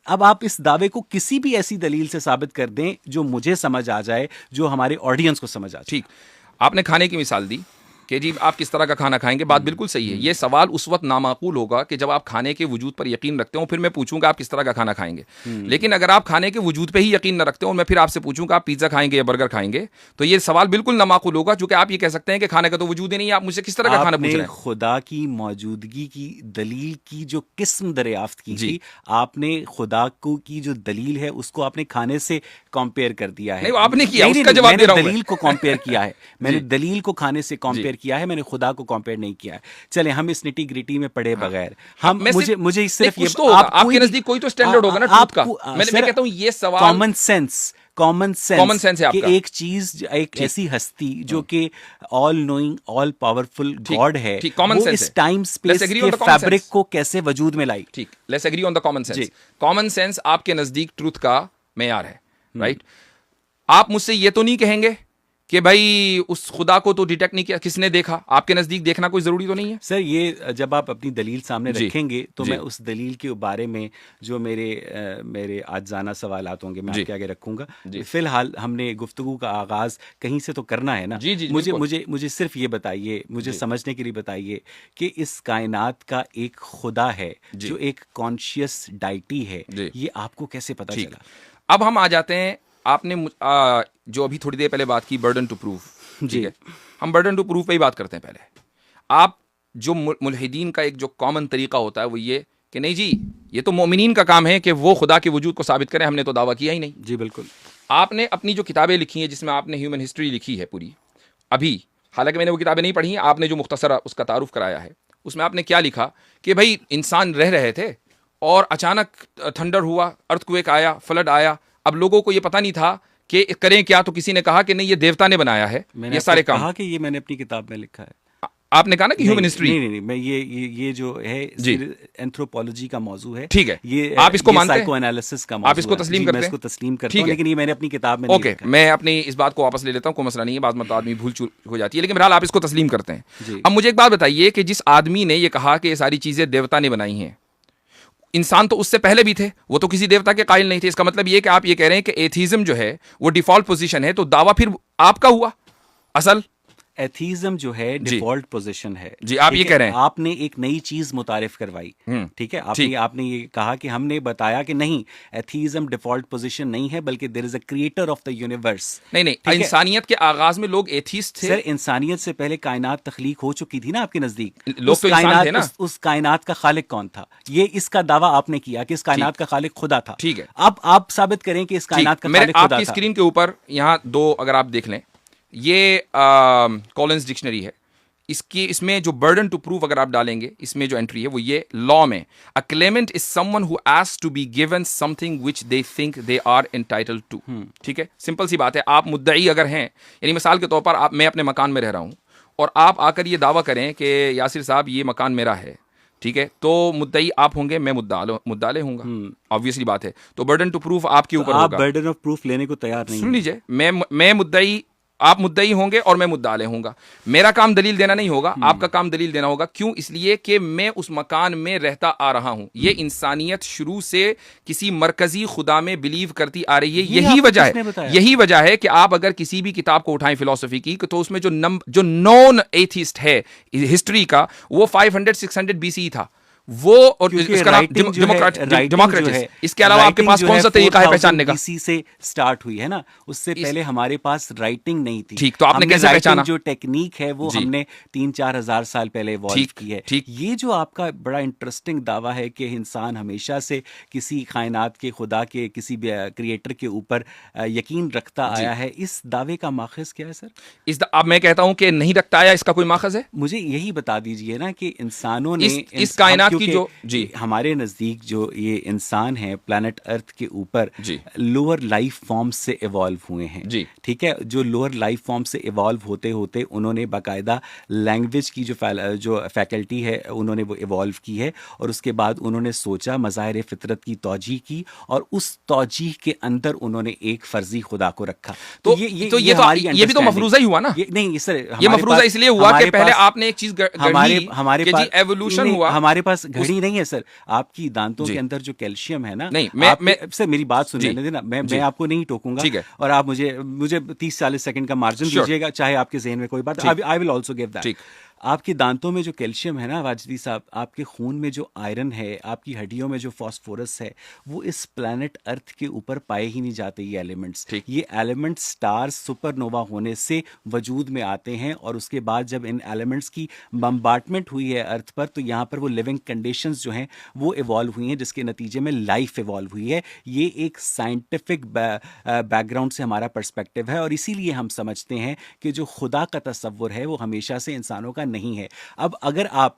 अब आप इस दावे को किसी भी ऐसी दलील से साबित कर दें जो मुझे समझ आ जाए, जो हमारे ऑडियंस को समझ आ जाए। ठीक, आपने खाने की मिसाल दी कि जी आप किस तरह का खाना खाएंगे, बात बिल्कुल सही है। ये सवाल उस वक्त नामाकूल होगा कि जब आप खाने के वजूद पर यकीन रखते हो, फिर मैं पूछूंगा आप किस तरह का खाना खाएंगे। लेकिन अगर आप खाने के वजूद पे ही यकीन न रखते हो और मैं फिर आपसे पूछूंगा आप पिज्जा खाएंगे या बर्गर खाएंगे, तो ये सवाल बिल्कुल नामाकूल होगा, क्योंकि आप ये कह सकते हैं कि खाने का तो वजूद ही नहीं है, आप मुझसे किस तरह का खाना पूछ रहे हैं। खुदा की मौजूदगी की दलील की जो किस्म दरियाफ्त की जी। थी, आपने खुदा को की जो दलील है उसको आपने खाने से कंपेयर कर दिया है। नहीं, वो आपने किया, नहीं, उसका नहीं, जवाब दे रहा हूं मैं। दलील को कंपेयर किया है, मैंने जी। दलील को खाने से कंपेयर किया है, मैंने खुदा को कंपेयर नहीं किया है। चले हम इस निटी ग्रिटी में पड़े बगैर, हम मुझे सिर्फ ये, कुछ तो होगा, आपके नज़दीक कोई तो स्टैंडर्ड होगा ना ट्रूथ का। मैं कहता हूं ये सवाल कॉमन सेंस है कि आपका। एक चीज, एक ऐसी हस्ती जो कि all knowing, all powerful God है, वो इस टाइम स्पेस के फैब्रिक को कैसे वजूद में लाई। ठीक, let's agree on the common sense. Common sense आपके नजदीक ट्रूथ का मेयार है, राइट? आप मुझसे ये तो नहीं कहेंगे कि भाई उस खुदा को तो डिटेक्ट नहीं किया, किसने देखा? आपके नजदीक देखना कोई जरूरी तो नहीं है। सर ये जब आप अपनी दलील सामने रखेंगे तो मैं उस दलील के बारे में जो मेरे आजाना सवालात होंगे मैं आपके आगे रखूंगा। फिलहाल हमने गुफ्तगू का आगाज कहीं से तो करना है ना। मुझे सिर्फ ये बताइए, मुझे समझने के लिए बताइए कि इस कायनात का एक खुदा है जो एक कॉन्शियस डाइटी है, ये आपको कैसे पता चला? अब हम आ जाते हैं, आपने जो अभी थोड़ी देर पहले बात की बर्डन टू प्रूफ, ठीक है, हम बर्डन टू प्रूफ पे ही बात करते हैं। पहले आप जो मुल्हिदीन का एक जो कॉमन तरीका होता है वो ये कि नहीं जी ये तो मोमिनीन का काम है कि वो खुदा के वजूद को साबित करें, हमने तो दावा किया ही नहीं। जी बिल्कुल। आपने अपनी जो किताबें लिखी हैं जिसमें आपने ह्यूमन हिस्ट्री लिखी है पूरी, अभी हालांकि मैंने वो किताबें नहीं पढ़ी, आपने जो मुख्तसर उसका तारुफ कराया है उसमें आपने क्या लिखा कि भाई इंसान रह रहे थे और अचानक थंडर हुआ, अर्थक्वेक आया, फ्लड आया। अब लोगों को ये पता नहीं था कि करें क्या, तो किसी ने कहा कि नहीं ये देवता ने बनाया है ये सारे काम। कहा कि ये मैंने अपनी किताब में लिखा है। आपने कहा ना कि ह्यूमन हिस्ट्री। नहीं, मैं ये जो है एंथ्रोपोलॉजी का मौजू है, ठीक है, ये आप इसको मानते हैं, साइको एनालिसिस का मौजू, आप इसको तस्लीम करते हैं? मैं इसको तस्लीम करता हूं, लेकिन ये मैंने अपनी किताब में नहीं लिखा। मैं अपनी इस बात को वापस ले लेता हूं, कोई मसला नहीं है, बाद में आदमी भूल चूक हो जाती है, लेकिन बहरहाल आप इसको तस्लीम करते हैं। अब मुझे एक बात बताइए कि जिस आदमी ने ये कहा कि ये सारी चीजें देवता ने बनाई हैं, इंसान तो उससे पहले भी थे, वो तो किसी देवता के कायल नहीं थे। इसका मतलब ये कि आप ये कह रहे हैं कि एथीज्म जो है वो डिफॉल्ट पोजीशन है, तो दावा फिर आपका हुआ। असल एथीज्म जो है डिफॉल्ट पोजीशन है। जी, आप ये कह रहे हैं, आपने एक नई चीज मुतारिफ करवाई, ठीक है, आपने ये कहा कि हमने बताया कि नहीं, एथीज्म डिफॉल्ट पोजीशन नहीं है, बल्कि there is a creator of the universe. नहीं, इंसानियत के आगाज में लोग एथीस्ट थे। सर इंसानियत से पहले कायनात तख्लीक हो चुकी थी ना आपके नजदीक। लोग तो इंसान थे ना। उस कायनात का खालिक कौन था? ये इसका दावा आपने किया कि इस कायनात का खालिक खुदा था। ठीक है, अब आप साबित करें कि इस कायनात का खालिक खुदा था। आपकी स्क्रीन के ऊपर यहाँ दो अगर आप देख लें, ये कॉलिंस डिक्शनरी है, इसमें जो बर्डन टू प्रूफ अगर आप डालेंगे, इसमें जो एंट्री है वो ये लॉ में, a claimant is someone who asks to be given something which they think they are entitled to. ठीक है, सिंपल सी बात है। आप मुद्दई अगर हैं, यानी मिसाल के तौर पर मैं अपने मकान में रह रहा हूं और आप आकर ये दावा करें कि यासिर साहब ये मकान मेरा है, ठीक है, तो मुद्दई आप होंगे, मैं मुद्दाले होऊंगा, ऑब्वियसली बात है। तो बर्डन टू प्रूफ आपके ऊपर होगा। आप बर्डन ऑफ प्रूफ लेने को तैयार नहीं। सुन लीजिए, मैं मुद्दई, आप मुद्दई होंगे और मैं मुद्दाले होऊंगा। मेरा काम दलील देना नहीं होगा, आपका काम दलील देना होगा। क्यों? इसलिए कि मैं उस मकान में रहता आ रहा हूं। ये इंसानियत शुरू से किसी मरकजी खुदा में बिलीव करती आ रही है। यही वजह है कि आप अगर किसी भी किताब को उठाएं फिलॉसफी की, तो उसमें जो नॉन एथिस्ट है हिस्ट्री का, वो 500-600 BCE था वो, और इसका नाम डेमोक्रेटिक। इसके अलावा आपके पास कौन सा तरीका है पहचानने का? BC से स्टार्ट हुई है ना, उससे पहले हमारे पास राइटिंग नहीं थी। ठीक, तो आपने कैसे पहचाना? जो टेक्निक है वो हमने 3-4 हज़ार साल पहले इवॉल्व की है। ठीक, ये जो आपका बड़ा इंटरेस्टिंग दावा है कि इंसान हमेशा से किसी कायनात के खुदा के, किसी क्रिएटर के ऊपर यकीन रखता आया है, इस दावे का माखज़ क्या है सर? अब मैं कहता हूं कि नहीं रखता आया, इसका कोई माखज़ है? मुझे यही बता दीजिए ना कि इंसानों ने इस कायनात की जो जी हमारे नज़दीक जो ये इंसान है प्लैनेट अर्थ के ऊपर जी लोअर लाइफ फॉर्म्स से इवॉल्व हुए हैं जी ठीक है। जो लोअर लाइफ फॉर्म से इवॉल्व होते होते उन्होंने बाकायदा लैंग्वेज की जो फैकल्टी है उन्होंने वो इवॉल्व की है, और उसके बाद उन्होंने सोचा मज़ाहिर फितरत की तौजीह की, और उस तौजीह के अंदर उन्होंने एक फर्जी खुदा को रखा। तो ये भी तो मफरूजा ही हुआ ना। नहीं सर, ये मफरूजा इसलिए हुआ कि पहले आपने एक चीज हमारे पास एवोल्यूशन हुआ। हमारे पास घड़ी नहीं है सर। आपकी दांतों के अंदर जो कैल्शियम है ना, नहीं सर मेरी बात सुन लेने देना, मैं आपको नहीं टोकूंगा, और आप मुझे 30-40 सेकंड का मार्जिन दीजिएगा, चाहे आपके ज़हन में कोई बात, I will also give that. आपके दांतों में जो कैल्शियम है ना वाजदी साहब, आपके खून में जो आयरन है, आपकी हड्डियों में जो फास्फोरस है, वो इस प्लैनेट अर्थ के ऊपर पाए ही नहीं जाते ये एलिमेंट्स। ये एलिमेंट्स स्टार्स सुपरनोवा होने से वजूद में आते हैं, और उसके बाद जब इन एलिमेंट्स की बम्बार्टमेंट हुई है अर्थ पर, तो यहाँ पर वो लिविंग कंडीशंस जो हैं वो इवॉल्व हुई हैं, जिसके नतीजे में लाइफ इवॉल्व हुई है। ये एक साइंटिफिक बैकग्राउंड से हमारा पर्सपेक्टिव है, और इसीलिए हम समझते हैं कि जो खुदा का तसव्वुर है वो हमेशा से इंसानों का नहीं है। अब अगर आप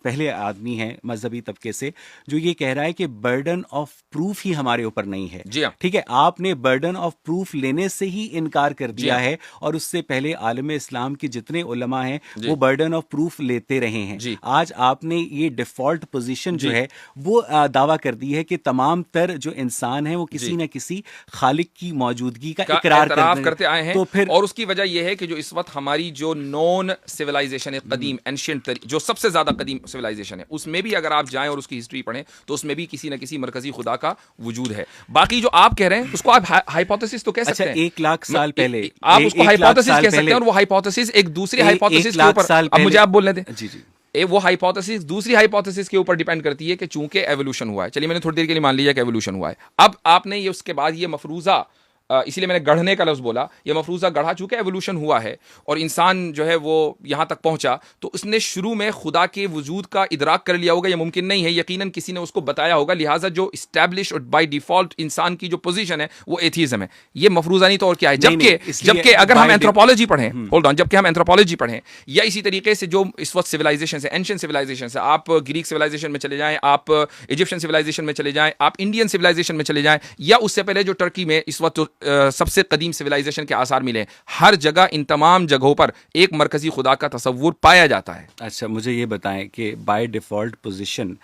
पहले आदमी हैं मजहबी तबके से जो ये कह रहा है कि बर्डन ऑफ प्रूफ ही हमारे ऊपर नहीं है, ठीक है, आपने बर्डन ऑफ प्रूफ लेने से ही इनकार कर दिया है, और उससे पहले आलम इस्लाम के जितने उलमा हैं वो बर्डन ऑफ प्रूफ लेते रहे हैं। आज आपने ये डिफॉल्ट पोजीशन जो है वो दावा कर दी है कि तमाम तर जो इंसान है वो किसी न किसी खालिक की मौजूदगी का इकरार करते आए हैं। तो फिर और उसकी वजह यह है कि जो इस वक्त हमारी जो नॉन सिविलाइजेशन है, कदीम एंशिएंट, जो सबसे ज्यादा कदीम सिविलाइजेशन है, उसमें भी अगर आप जाएं और उसकी हिस्ट्री पढ़ें तो उसमें भी किसी न किसी मरकजी खुदा का वजूद है। बाकी जो आप कह रहे हैं उसको आप हाइपोथेसिस तो कह सकते हैं। 1 लाख साल पहले आप उसको हाइपोथेसिस कह सकते हैं, और वो हाइपोथेसिस एक दूसरी हाइपोथेसिस के ऊपर, अब मुझे आप बोलने दें जी जी, वो हाइपोथेसिस दूसरी हाइपोथेसिस के ऊपर डिपेंड करती है कि चूंकि एवोल्यूशन हुआ है, चलिए मैंने थोड़ी देर के लिए मान लिया कि एवोल्यूशन हुआ है, अब आपने ये उसके बाद ये मफरूजा, इसीलिए मैंने गढ़ने का लफ्ज़ बोला, ये मफरूज़ा गढ़ा चूँकि एवोल्यूशन हुआ है और इंसान जो है वो यहाँ तक पहुँचा, तो उसने शुरू में खुदा के वजूद का इदराक कर लिया होगा, ये मुमकिन नहीं है, यकीनन किसी ने उसको बताया होगा, लिहाजा जो इस्टेब्लिश और बाय डिफ़ॉल्ट इंसान की जो पोजीशन है वो एथीज़म है। ये मफरूज़ा नहीं तो और क्या है। जबकि अगर हम एंथ्रोपोलॉजी पढ़ें, होल्ड ऑन, जबकि हम एंथ्रोपोलॉजी पढ़ें, या इसी तरीके से जो इस वक्त सिविलाइजेशन है, एंशिएंट सिविलाइजेशन है, आप ग्रीक सिविलाइजेशन में चले जाएँ, आप इजिप्शियन सिविलाइजेशन में चले जाएँ, आप इंडियन सिविलाइजेशन में चले जाएँ, या उससे पहले जो टर्की में इस वक्त सबसे कदीम सिविलाइजेशन के आसार मिले, हर जगह इन तमाम जगहों पर एक मरकजी खुदा का तसव्वुर पाया जाता है। अच्छा, मुझे ये बताएं कि बाय डिफ़ॉल्ट पोजीशन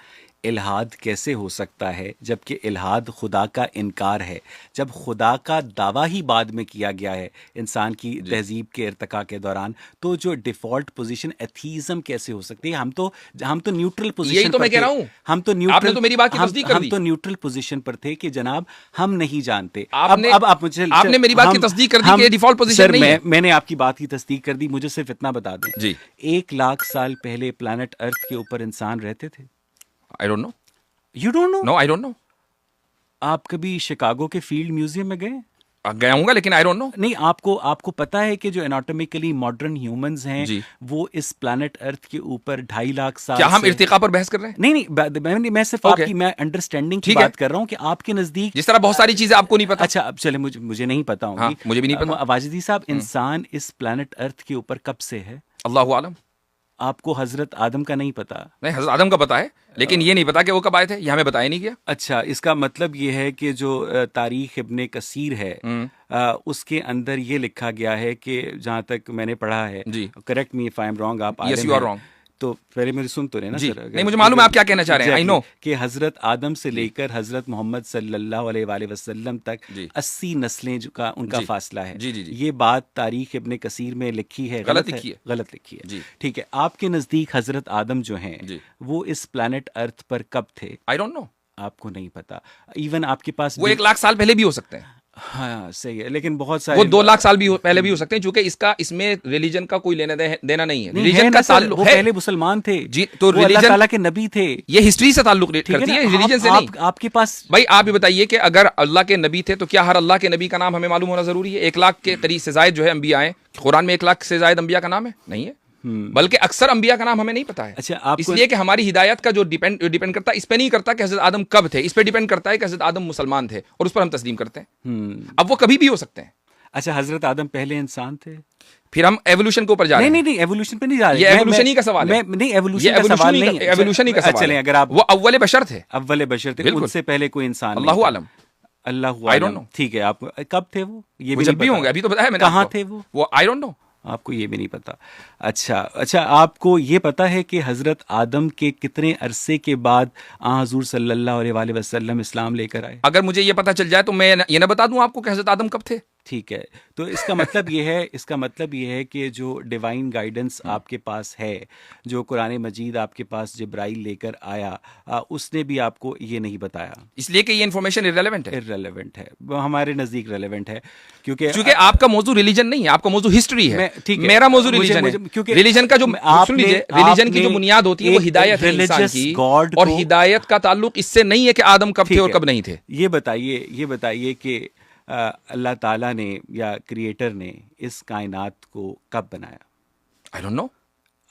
इल्हाद कैसे हो सकता है, जबकि इल्हाद खुदा का इनकार है, जब खुदा का दावा ही बाद में किया गया है इंसान की तहजीब के इर्तिका के दौरान, तो जो डिफ़ॉल्ट पोजीशन एथीज़म कैसे हो सकती है? हम तो न्यूट्रल पोजीशन, यही तो मैं कह रहा हूं, हम तो न्यूट्रल, आपने तो मेरी बात की तस्दीक कर दी, हम तो न्यूट्रल पोजीशन पर थे कि जनाब हम नहीं जानते। आपने मेरी बात की तस्दीक कर दी कि डिफ़ॉल्ट पोजीशन नहीं है। मैंने आपकी बात की तस्दीक कर दी, मुझे सिर्फ इतना बता दें जी, 1 लाख साल पहले प्लैनेट अर्थ के ऊपर इंसान रहते थे? I don't know. You don't know? No, I don't know. आप कभी शिकागो के फील्ड म्यूजियम में गए? गया हूँगा, लेकिन I don't know. नहीं, आपको पता है कि जो एनाटॉमिकली मॉडर्न ह्यूमंस हैं वो इस प्लैनेट अर्थ के ऊपर 2.5 लाख साल, क्या हम इर्तिका पर बहस कर रहे हैं? नहीं, मैं सिर्फ आपकी मैं अंडरस्टैंडिंग की बात कर रहा हूँ कि आपके नजदीक जिस तरह बहुत सारी चीजें आपको नहीं पता। अच्छा, अब चले, मुझे नहीं पता होंगी। हाँ, मुझे भी नहीं पता। वाजिदी साहब, इंसान इस प्लैनेट अर्थ के ऊपर कब से है? अल्लाहु आलम। आपको हजरत आदम का नहीं पता? नहीं, हजरत आदम का पता है, लेकिन ये नहीं पता कि वो कब आए थे, ये हमें बताया नहीं गया। अच्छा, इसका मतलब ये है कि जो तारीख इब्ने कसीर है उसके अंदर ये लिखा गया है कि जहाँ तक मैंने पढ़ा है, correct me if I am wrong, आप यस यू आर रॉन्ग, तो पहले मेरी सुन तो रहे ना सर। नहीं, मुझे मालूम है आप क्या कहना चाह रहे हैं, आई नो, कि हजरत आदम से लेकर हजरत मोहम्मद सल्लल्लाहु अलैहि वसल्लम तक 80 नस्लें का उनका फासला है। ये बात तारीख इब्ने कसीर में लिखी है, गलत लिखी है। ठीक है, आपके नजदीक हजरत आदम जो हैं वो इस प्लैनेट अर्थ पर कब थे? आई डोंट नो, आपको नहीं पता। इवन आपके पास वो 1 लाख साल पहले भी हो सकते हैं। हाँ, सही है, लेकिन बहुत सारे वो 2 लाख साल भी पहले भी हो सकते हैं, क्योंकि इसमें रिलीजन का कोई लेना देना नहीं है। रिलीजन का ताल्लुक है, पहले मुसलमान थे जी, तो अल्लाह ताला के नबी थे। ये हिस्ट्री से ताल्लुक करती है, रिलीजन से नहीं। आपके पास भाई आप ये बताइए कि अगर अल्लाह के नबी थे तो क्या हर अल्लाह के नबी का नाम हमें मालूम होना जरूरी है? 1 लाख के करीब से जायद जो है अंबिया है, कुरान में 1 लाख से जायद अंबिया का नाम है नहीं है, बल्कि अक्सर अंबिया का नाम हमें नहीं पता है। अच्छा, इसलिए कि हमारी हिदायत का जो डिपेंड करता है, इस पे नहीं करता कि हजरत आदम कब थे, इस पे डिपेंड करता है कि हजरत आदम मुसलमान थे और उस पर हम तस्लीम करते हैं। अब वो कभी भी हो सकते हैं। अच्छा, हजरत आदम पहले इंसान थे? फिर हम एवोल्यूशन के ऊपर जा रहे हैं। नहीं, एवोल्यूशन पे नहीं जा रहे। ये एवोल्यूशन ही का सवाल है। नहीं, एवोल्यूशन का सवाल नहीं है, एवोल्यूशन ही का सवाल चलें, है। अगर आप वो अव्वल बशर थे, अव्वल बशर थे, उनसे पहले कोई इंसान नहीं अल्लाहु था। आलम, अल्लाह आई डोंट नो। ठीक है, आप कब थे वो? ये वो जब भी होंगे, अभी तो बताया मैंने। कहाँ थे वो? आई डोंट नो, आपको ये भी नहीं पता। अच्छा, आपको ये पता है कि हजरत आदम के कितने अरसे के बाद हुजूर सल्लल्लाहु अलैहि वसल्लम इस्लाम लेकर आए? अगर मुझे ये पता चल जाए तो मैं ये ना बता दूं आपको कि हजरत आदम कब थे। ठीक है, तो इसका मतलब ये है कि जो डिवाइन गाइडेंस आपके पास है, जो कुरान मजीद आपके पास जिब्राइल लेकर आया, उसने भी आपको ये नहीं बताया, इसलिए कि ये इन्फॉर्मेशन इररेलेवेंट है। वो हमारे नज़दीक रेलेवेंट है, क्योंकि आपका मौजू रिलीजन नहीं है, आपका मौजू हिस्ट्री है। ठीक है, मेरा मौजू रिलीजन है। क्योंकि रिलीजन का जो सुन लीजिए, रिलीजन की जो बुनियाद होती है वो हिदायत है इंसान की, और हिदायत का ताल्लुक इससे नहीं है कि आदम कब थे और कब नहीं थे। ये बताइए कि अल्लाह ताला ने या क्रिएटर ने इस कायनात को कब बनाया? I don't know.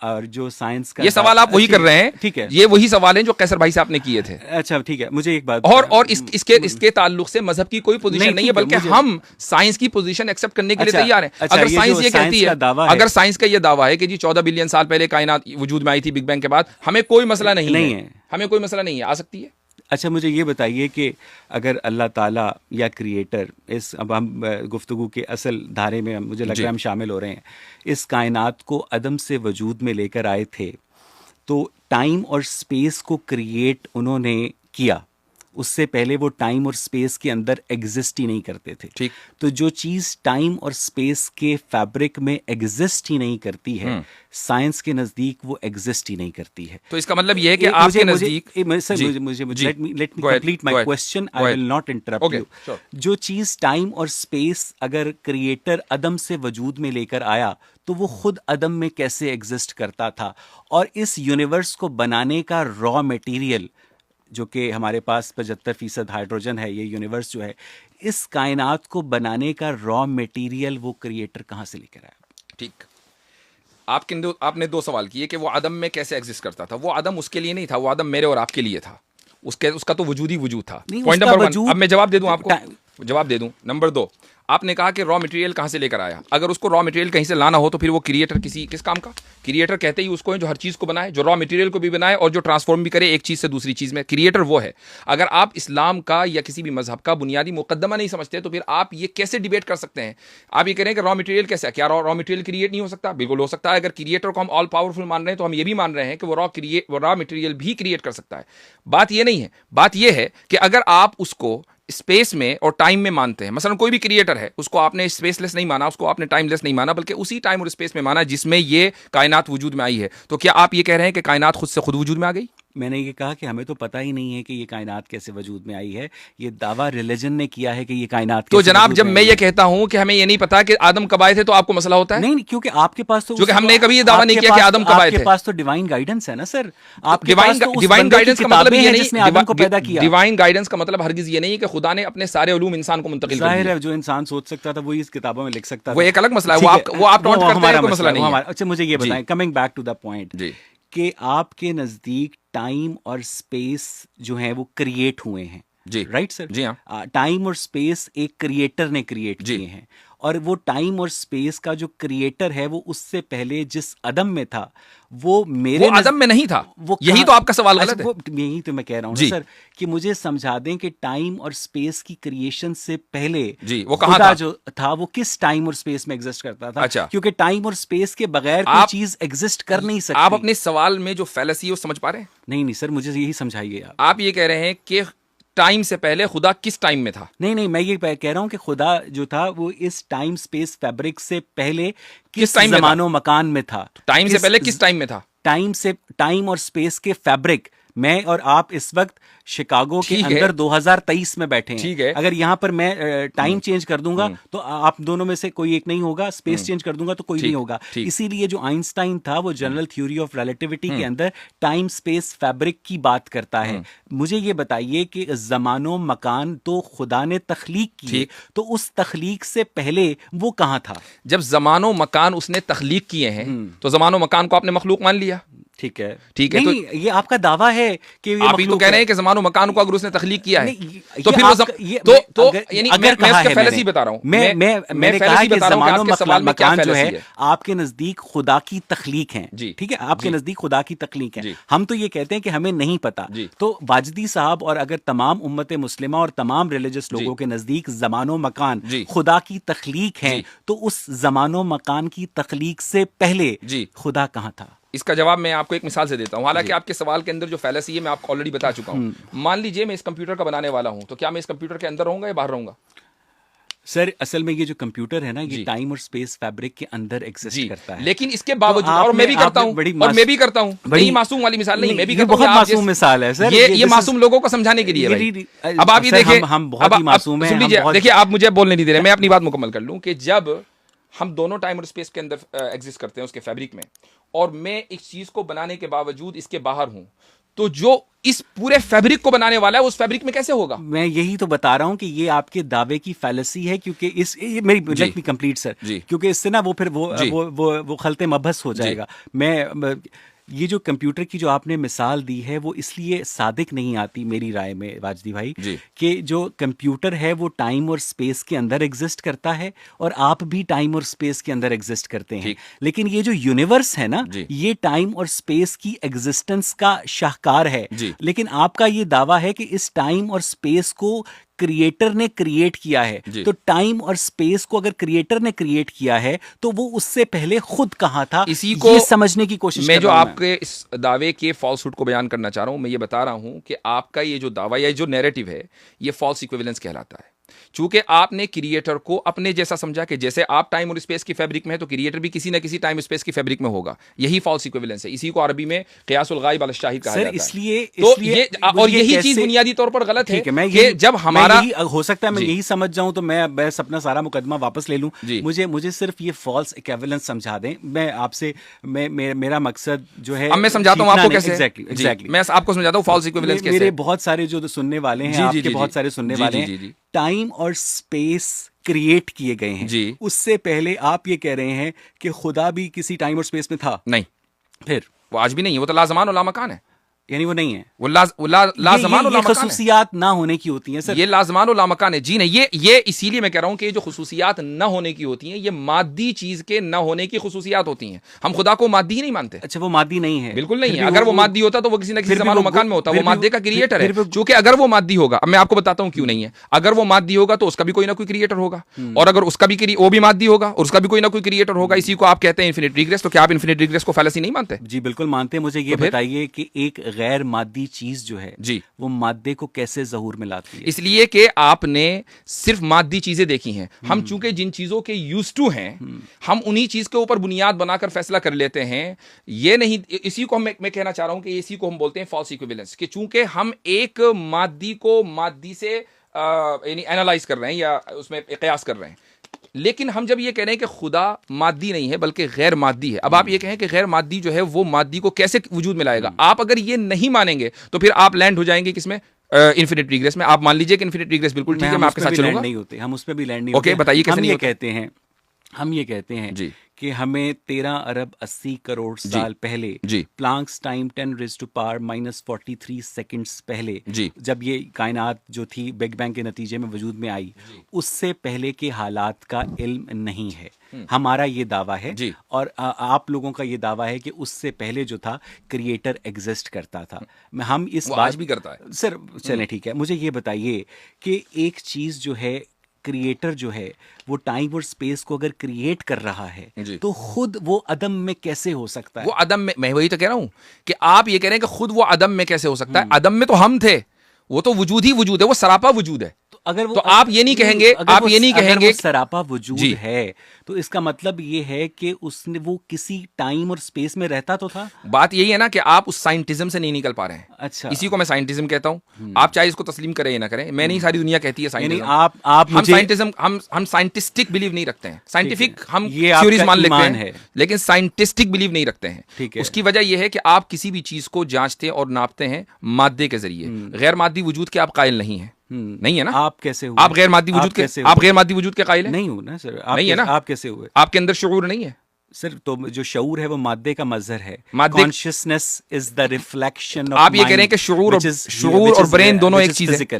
और जो साइंस का ये सवाल आप वही कर रहे हैं। ठीक है, ये वही सवाल है जो कैसर भाई साहब ने किए थे। अच्छा ठीक है, मुझे एक बात और इसके ताल्लुक से मजहब की कोई पोजीशन नहीं है, बल्कि हम साइंस की पोजीशन एक्सेप्ट करने के लिए तैयार हैं। अगर साइंस ये कहती है, अगर साइंस का ये दावा है कि जी 14 बिलियन साल पहले कायनात वजूद में आई थी बिग बैंग के बाद, हमें कोई मसला नहीं है, हमें कोई मसला नहीं है, आ सकती है। अच्छा, मुझे ये बताइए कि अगर अल्लाह ताला या क्रिएटर, अब हम गुफ्तगू के असल धारे में मुझे लग रहा है हम शामिल हो रहे हैं, इस कायनात को अदम से वजूद में लेकर आए थे, तो टाइम और स्पेस को क्रिएट उन्होंने किया, उससे पहले वो टाइम और स्पेस के अंदर एग्जिस्ट ही नहीं करते थे। ठीक। तो जो चीज़ टाइम और स्पेस के फैब्रिक में एग्जिस्ट ही नहीं करती है, साइंस के नज़दीक वो एग्जिस्ट ही नहीं करती है। तो इसका मतलब ये है कि आपके नज़दीक, late me complete my question, I will not interrupt you. जो चीज़ टाइम और स्पेस अगर क्रिएटर अदम से वजूद में लेकर आया, तो वो खुद अदम में कैसे एग्जिस्ट करता था, और इस यूनिवर्स को बनाने का रॉ मटेरियल जो कि हमारे पास 75% हाइड्रोजन है, ये यूनिवर्स जो है, इस कायनात को बनाने का रॉ मटेरियल वो क्रिएटर कहाँ से लेकर आया? ठीक। आपने दो सवाल किए कि वो आदम में कैसे एग्जिस्ट करता था। वो आदम उसके लिए नहीं था, वो आदम मेरे और आपके लिए था। उसका तो वजूद ही वजूद था। Point number 1। अब मैं जवाब दे दूं आपको, जवाब दे दूं। नंबर 2, आपने कहा कि रॉ मटेरियल कहाँ से लेकर आया। अगर उसको रॉ मटेरियल कहीं से लाना हो तो फिर वो क्रिएटर किस काम का? क्रिएटर कहते ही उसको है जो हर चीज़ को बनाए, जो रॉ मटेरियल को भी बनाए और जो ट्रांसफॉर्म भी करे एक चीज़ से दूसरी चीज़ में। क्रिएटर वो है। अगर आप इस्लाम का या किसी भी मजहब का बुनियादी मुकद्दमा नहीं समझते तो फिर आप ये कैसे डिबेट कर सकते हैं? आप ये कह रहे हैं कि रॉ मटेरियल कैसा है? क्या रॉ मटेरियल क्रिएट नहीं हो सकता? बिल्कुल हो सकता है। अगर क्रिएटर को हम ऑल पावरफुल मान रहे हैं तो हम ये भी मान रहे हैं कि वो रॉ मटेरियल भी क्रिएट कर सकता है। बात ये नहीं है, बात ये है कि अगर आप उसको स्पेस में और टाइम में मानते हैं, मसलन कोई भी क्रिएटर है, उसको आपने स्पेसलेस नहीं माना, उसको आपने टाइमलेस नहीं माना, बल्कि उसी टाइम और स्पेस में माना जिसमें ये कायनात वजूद में आई है, तो क्या आप ये कह रहे हैं कि कायनात खुद से खुद वजूद में आ गई? मैंने ये कहा कि हमें तो पता ही नहीं है कि ये कायनात कैसे वजूद में आई है। ये दावा रिलीजन ने किया है कि ये कायनात। तो जनाब, जब मैं ये कहता हूं कि हमें ये नहीं पता कि आदम कब आए थे, तो आपको मसला होता है? नहीं, क्योंकि आपके पास तो, क्योंकि हमने कभी ये दावा नहीं किया कि आदम कब आए थे। आपके पास तो डिवाइन गाइडेंस है ना सर। आपके पास तो डिवाइन गाइडेंस का मतलब ये नहीं जिसने आदम को पैदा किया। डिवाइन गाइडेंस का मतलब हरगिज ये नहीं है कि खुदा ने अपने सारे उलूम इंसान को मुंतकिल कर दिए। जाहिर है, जो इंसान सोच सकता था वो इस किताबों में लिख सकता था, वो एक अलग मसला है। वो आप नोट करते हैं, कोई मसला नहीं है। अच्छा, मुझे ये बताएं, coming back to the point, कि आपके नजदीक टाइम और स्पेस जो है वो क्रिएट हुए हैं। जी राइट सर? जी हाँ। टाइम और स्पेस एक क्रिएटर ने क्रिएट किए हैं, और वो टाइम और स्पेस का जो क्रिएटर है वो उससे पहले जिस अदम में था वो आदम में नहीं था। यही तो आपका सवाल गलत है। यही तो मैं कह रहा हूँ सर कि मुझे समझा दें कि टाइम और स्पेस की क्रिएशन से पहले जी वो कहाँ था? जो था वो किस टाइम और स्पेस में एग्जिस्ट करता था? अच्छा, क्योंकि टाइम और स्पेस के बगैर कोई चीज एग्जिस्ट कर नहीं सकती। आप अपने सवाल में जो फैलेसी है वो समझ पा रहे हैं? नहीं सर, मुझे यही समझाइए। आप ये कह रहे हैं कि टाइम से पहले खुदा किस टाइम में था? नहीं, मैं ये कह रहा हूं कि खुदा जो था वो इस टाइम स्पेस फैब्रिक से पहले किस ज़मानो मकान में था? टाइम से पहले किस टाइम में था? टाइम और स्पेस के फैब्रिक, मैं और आप इस वक्त शिकागो के अंदर 2023 में बैठे हैं। ठीक है। अगर यहाँ पर मैं टाइम चेंज कर दूंगा तो आप दोनों में से कोई एक नहीं होगा, स्पेस चेंज कर दूंगा तो कोई नहीं होगा। इसीलिए जो आइंस्टाइन था वो जनरल थ्योरी ऑफ रिलेटिविटी के अंदर टाइम स्पेस फैब्रिक की बात करता है। मुझे ये बताइए कि ज़मानो मकान तो खुदा ने तख्लीक की, तो उस तख्लीक से पहले वो कहाँ था? जब ज़मानो मकान उसने तख्लीक किए हैं तो ज़मानो मकान को आपने मखलूक मान लिया? ठीक है, ठीक है। नहीं, ये आपका दावा है कि ये आप ही तो कह रहे हैं कि ज़मानो मकान को अगर उसने तख्लीक किया है तो फिर यानी मैं उसका फैलसी बता रहा हूँ, मैंने कहा कि ज़मानो मकान जो है आपके नजदीक खुदा की तख्लीक है, ठीक है, आपके नजदीक खुदा की तख्लीक है। हम तो ये कहते हैं कि हमें नहीं पता। तो वाजदी साहब और अगर तमाम उम्मत मुस्लिमा और तमाम रिलीजियस लोगों के नजदीक ज़मानो मकान खुदा की तख्लीक है, तो उस ज़मानो मकान की तख्लीक से पहले खुदा कहाँ था? इसका जवाब मैं आपको एक मिसाल से देता हूं। हालांकि आपके सवाल के अंदर जो फैलसी है मैं आपको ऑलरेडी बता चुका हूं। मान लीजिए मैं इस कंप्यूटर का बनाने वाला हूं, तो क्या मैं इस कंप्यूटर के अंदर रहूंगा या बाहर रहूंगा? सर असल में ये जो कंप्यूटर है ना, ये टाइम और स्पेस फैब्रिक के अंदर एग्जिस्ट करता है। लेकिन इसके बावजूद, और मैं भी करता हूं, और मैं भी करता हूं, बड़ी मासूम वाली मिसाल नहीं, मैं भी करता हूं। बहुत मासूम मिसाल है सर, ये मासूम लोगों को समझाने के लिए भाई। अब आप ये देखिए, हम बहुत ही मासूम हैं। देखिए आप मुझे बोलने नहीं दे रहे, मैं अपनी बात मुकम्मल कर लूं कि जब हम दोनों टाइम और स्पेस के अंदर एग्जिस्ट करते हैं उसके फैब्रिक में, और मैं एक चीज को बनाने के बावजूद इसके बाहर हूं, तो जो इस पूरे फैब्रिक को बनाने वाला है उस फैब्रिक में कैसे होगा? मैं यही तो बता रहा हूं कि ये आपके दावे की फैलेसी है, क्योंकि मेरी लेट मी कंप्लीट सर, क्योंकि इससे ना वो फिर वो खलते मबहस हो जाएगा। मैं ये जो कंप्यूटर की जो आपने मिसाल दी है वो इसलिए सादिक नहीं आती मेरी राय में वाजदी भाई, कि जो कंप्यूटर है वो टाइम और स्पेस के अंदर एग्जिस्ट करता है और आप भी टाइम और स्पेस के अंदर एग्जिस्ट करते हैं। लेकिन ये जो यूनिवर्स है ना, ये टाइम और स्पेस की एग्जिस्टेंस का शाहकार है। लेकिन आपका ये दावा है कि इस टाइम और स्पेस को क्रिएटर ने क्रिएट किया है। तो टाइम और स्पेस को अगर क्रिएटर ने क्रिएट किया है तो वो उससे पहले खुद कहाँ था, इसी को ये समझने की कोशिश मैं जो आपके इस दावे के फॉल्सहुड को बयान करना चाह रहा हूं। मैं ये बता रहा हूं कि आपका ये जो दावा या जो नैरेटिव है ये फॉल्स इक्विवेलेंस कहलाता है। चूंकि आपने क्रिएटर को अपने जैसा समझा कि जैसे आप टाइम और स्पेस की फैब्रिक में है तो क्रिएटर भी किसी ना किसी टाइम स्पेस की फैब्रिक में होगा। यही फॉल्स इक्विवेलेंस है। इसी को अरबी में क़ियासुल गाइब अल शाहिद कहा जाता है। इसलिए और यही चीज बुनियादी तौर पर गलत है कि जब हमारा हो सकता है मैं यही समझ जाऊं तो मैं बस अपना सारा मुकदमा वापस ले लूं। मुझे सिर्फ ये फॉल्स इक्विवेलेंस समझा दें। मैं आपसे मेरा मकसद जो है, अब मैं समझाता हूं आपको कैसे। एग्जैक्टली मैं आपको समझाता हूं फॉल्स इक्विवेलेंस कैसे। मेरे बहुत सारे जो सुनने वाले हैं, आपके बहुत सारे सुनने वाले हैं, टाइम और स्पेस क्रिएट किए गए हैं। उससे पहले आप ये कह रहे हैं कि खुदा भी किसी टाइम और स्पेस में था? नहीं, फिर वो आज भी नहीं है। वो तो लाज़मान और लामकान है। यानी वो नहीं है, वो लाज़मान और लामकान खुसूसियात ना होने की होती हैं सर। ये लाज़मान और लामकान है। जी नहीं, ये इसीलिए मैं कह रहा हूं कि ये जो खुसूसियात ना होने की होती हैं ये मादी चीज के ना होने की खुसूसियात होती हैं। हम खुदा को मादी ही नहीं मानते। अच्छा, वो मादी नहीं है? बिल्कुल नहीं है। अगर वो मादी होता तो वो किसी ना किसी ज़मानो मकान में होता। वो मादे का क्रिएटर है। चूंकि अगर वो मादी होगा, अब मैं आपको बताता हूं क्यों नहीं है। अगर वो मादी होगा तो उसका भी कोई ना कोई क्रिएटर होगा, और अगर उसका भी वो भी मादी होगा और उसका भी कोई ना कोई क्रिएटर होगा। इसी को आप कहते हैं इन्फिनिट रिग्रेस। तो क्या आप इन्फिनिट रिग्रेस को फैलेसी नहीं मानते? जी बिल्कुल मानते हैं। मुझे ये बताइए कि एक गैर मादी चीज जो है वो मादे को कैसे ज़हूर में लाती है? इसलिए कि आपने सिर्फ मादी चीजें देखी हैं। हम चूंकि जिन चीजों के यूज्ड टू हैं, हम उन्हीं चीज के ऊपर बुनियाद बनाकर फैसला कर लेते हैं। ये नहीं, इसी को मैं कहना चाह रहा हूं कि इसी को हम बोलते हैं फॉल्स इक्विवेलेंस, कि चूंकि हम एक मादी को मादी से यानी एनालाइज कर रहे हैं या उसमें कयास कर रहे हैं। लेकिन हम जब ये कह रहे हैं कि खुदा मादी नहीं है बल्कि गैर मादी है, अब आप ये कहें कि गैर मादी जो है वो मादी को कैसे वजूद में लाएगा? आप अगर ये नहीं मानेंगे तो फिर आप लैंड हो जाएंगे किसमें? इन्फिनिट रिग्रेस में। आप मान लीजिए कि इन्फिनिट रिग्रेस बिल्कुल ठीक है, मैं आपके साथ चलूंगा। नहीं होते हम, उस पर भी लैंड नहीं होते। बताइए कैसे नहीं कहते हैं? हम ये कहते हैं कि हमें 13 अरब 80 करोड़ साल पहले, प्लांक्स टाइम 10⁻⁻43 सेकंड्स पहले, जब ये कायनात जो थी बिग बैंग के नतीजे में वजूद में आई, उससे पहले के हालात का इल्म नहीं है। हमारा ये दावा है, और आप लोगों का ये दावा है कि उससे पहले जो था क्रिएटर एग्जिस्ट करता था। हम इस बात आज भी करता है सर। चलें ठीक है, मुझे ये बताइए कि एक चीज जो है, क्रिएटर जो है वो टाइम और स्पेस को अगर क्रिएट कर रहा है तो खुद वो अदम में कैसे हो सकता है? वो अदम में, मैं वही तो कह रहा हूं कि आप ये कह रहे हैं कि खुद वो अदम में कैसे हो सकता है? अदम में तो हम थे। वो तो वजूद ही वजूद है, वो सरापा वजूद है। अगर वो, तो आप ये नहीं कहेंगे, आप ये नहीं कहेंगे सरापा वजूद है तो इसका मतलब ये है कि उसने वो किसी टाइम और स्पेस में रहता तो था। बात यही है ना कि आप उस साइंटिज्म से नहीं निकल पा रहे हैं। अच्छा, इसी को मैं साइंटिज्म कहता हूं। आप चाहे इसको तस्लीम करें या ना करें, मैं नहीं, सारी दुनिया कहती है साइंटिज्म। हम साइंटिज्म, हम साइंटिस्टिक बिलीव नहीं रखते हैं। साइंटिफिक हम थ्योरीज मान लेते हैं, लेकिन साइंटिस्टिक बिलीव नहीं रखते हैं। उसकी वजह यह है कि आप किसी भी चीज को जांचते और नापते हैं मादे के जरिए। गैर मादी वजूद के आप कायल नहीं है। नहीं है ना? आप कैसे हुए? आप गैर मादी वजूद के, आप गैर मादी वजूद के कायल हैं? नहीं हूं ना सर। नहीं है ना? आप कैसे हुए? आपके अंदर शुऊर नहीं है? सर तो जो शऊर है वो मादे का मजहर है। मादे consciousness is the reflection of आप ये कह रहे हैं कि शऊर और ब्रेन दोनों एक चीज है?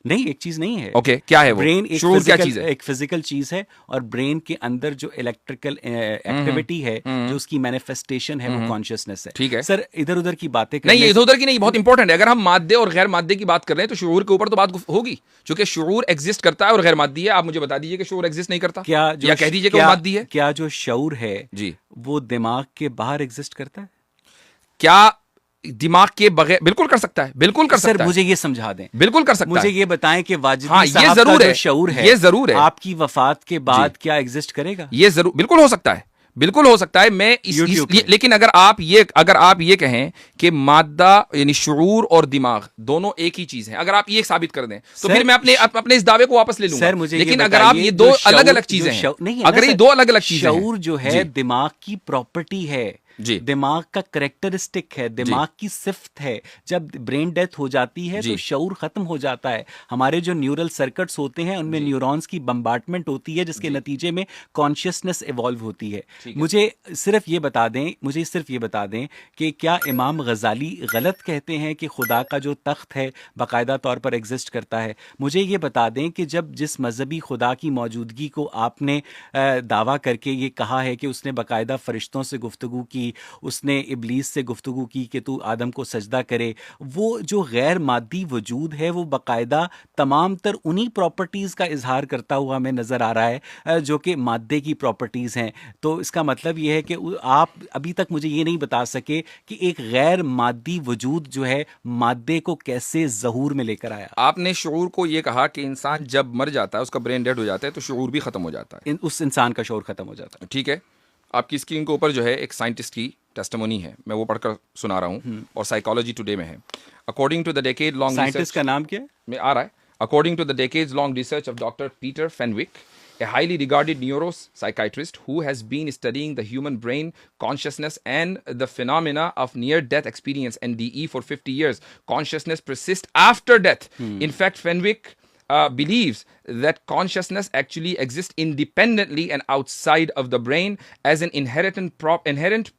नहीं, एक चीज नहीं है। ओके, क्या है वो? ब्रेन एक शऊर क्या चीज है? एक फिजिकल चीज है, और ब्रेन के अंदर जो इलेक्ट्रिकल एक्टिविटी है, जो उसकी मैनिफेस्टेशन है, वो कॉन्शियसनेस है। ठीक है सर, इधर उधर की बातें नहीं, इधर उधर की नहीं, बहुत इंपॉर्टेंट है। अगर हम मादे और गैर मादे की बात कर रहे हैं तो शऊर के ऊपर तो बात होगी, क्योंकि शऊर एग्जिस्ट करता है और गैर मादी है। आप मुझे बता दीजिए कि शऊर एग्जिस्ट नहीं करता, या कह दीजिए कि वो मादी है। क्या जो शऊर है जी वो दिमाग के बाहर एग्जिस्ट करता है? क्या दिमाग के बगैर? बिल्कुल कर सकता है, बिल्कुल कर सकता है। सर मुझे ये समझा दें, बिल्कुल कर सकता है। मुझे ये बताएं कि वाजिदी हाँ, साहब ये जरूर का है, जो शऊर है, ये जरूर है, आपकी वफात के बाद क्या एग्जिस्ट करेगा? ये जरूर, बिल्कुल हो सकता है, बिल्कुल हो सकता है। मैं लेकिन अगर आप ये कहें कि मादा यानी शऊर और दिमाग दोनों एक ही चीज है, अगर आप ये साबित कर दें तो फिर मैं अपने इस दावे को वापस ले लूंगा। सर मुझे लेकिन अगर आप ये दो अलग अलग चीजें हैं, अगर ये दो अलग अलग चीजें हैं, शऊर जो है दिमाग की प्रॉपर्टी है, दिमाग का करेक्टरिस्टिक है, दिमाग की सिफ्त है। जब ब्रेन डेथ हो जाती है तो शऊर खत्म हो जाता है। हमारे जो न्यूरल सर्किट्स होते हैं उनमें न्यूरॉन्स की बम्बार्टमेंट होती है, जिसके नतीजे में कॉन्शियसनेस इवॉल्व होती है। मुझे सिर्फ ये बता दें कि क्या इमाम गजाली गलत कहते हैं कि खुदा का जो तख्त है बाकायदा तौर पर एग्जिस्ट करता है? मुझे ये बता दें कि जब जिस मजहबी खुदा की मौजूदगी को आपने दावा करके ये कहा है कि उसने बाकायदा फरिश्तों से गुफ्तगू की, उसने इब्लीस से गुफ्तगू की कि तू आदम को सजदा करे, वो जो गैर मादी वजूद है वो बाकायदा तमाम तर उन्हीं प्रॉपर्टीज़ का इजहार करता हुआ हमें नज़र आ रहा है जो कि मादे की प्रॉपर्टीज़ हैं। तो इसका मतलब ये है कि आप अभी तक मुझे ये नहीं बता सके कि एक गैर मादी वजूद जो है मादे को कैसे ज़हूर में लेकर आया। आपने शऊर को ये कहा कि इंसान जब मर जाता है, उसका ब्रेन डेड हो जाता है, तो शऊर भी खत्म हो जाता है, उस इंसान का शऊर खत्म हो जाता है। ठीक है, आपकी स्क्रीन के ऊपर जो है एक साइंटिस्ट की टेस्टिमोनी है, मैं वो पढ़कर सुना रहा हूँ, और साइकोलॉजी टुडे में है। According to the decade long, scientist का नाम क्या है? में आ रहा है, according to the decades long research of doctor Peter Fenwick, a highly regarded neuropsychiatrist who has been studying the human brain, consciousness, and the phenomena of near-death experience (NDE) for 50 years. Consciousness persists after death. In fact, Fenwick believes that consciousness actually exists independently and outside of the brain as an inherent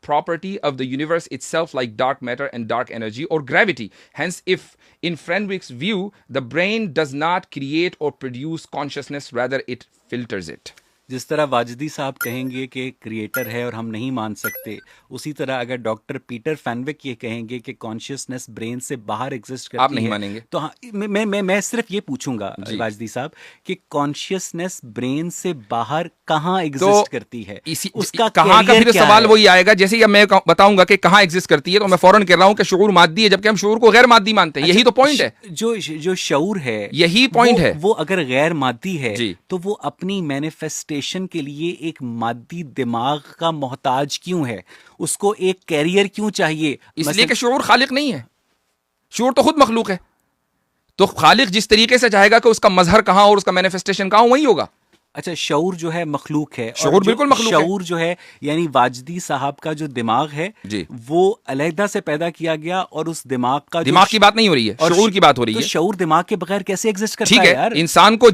property of the universe itself, like dark matter and dark energy or gravity. Hence, if in Fenwick's view, the brain does not create or produce consciousness, rather it filters it. जिस तरह वाजिदी साहब कहेंगे कि creator है और हम नहीं मान सकते, उसी तरह अगर डॉक्टर पीटर फैनविक ये कहेंगे कि कॉन्शियसनेस ब्रेन से बाहर एग्जिस्ट करती है, आप नहीं मानेंगे? तो हाँ, मैं सिर्फ ये पूछूंगा वाजिदी साहब कि कॉन्शियसनेस ब्रेन से बाहर कहाँ एग्जिस्ट करती है? उसका कहाँ का फिर सवाल वही आएगा, जैसे ही मैं बताऊंगा कि कहाँ एग्जिस्ट करती है तो मैं फौरन कह रहा हूँ कि शऊर मादी है, जबकि हम शऊर को गैर मादी मानते हैं। यही तो पॉइंट है, जो शऊर है, यही पॉइंट है। वो अगर गैर मादी है तो वो अपनी मैनिफेस्टेशन के लिए एक मादी दिमाग का मोहताज क्यों है? उसको एक कैरियर क्यों चाहिए? इसलिए कि शऊर खालिक नहीं है, शऊर तो खुद मखलूक है। तो खालिक जिस तरीके से चाहेगा कि उसका मजहर कहां और उसका मैनिफेस्टेशन कहां, वही होगा। अच्छा, शऊर जो है मखलूक है, शऊर बिल्कुल मखलूक है। शऊर जो है यानी वाजदी साहब का जो दिमाग है वो अलहदा से पैदा किया गया, और उस दिमाग की बात नहीं हो रही है, शऊर की बात हो रही है। शऊर दिमाग के बगैर कैसे एग्जिस्ट करता है यार? इंसान को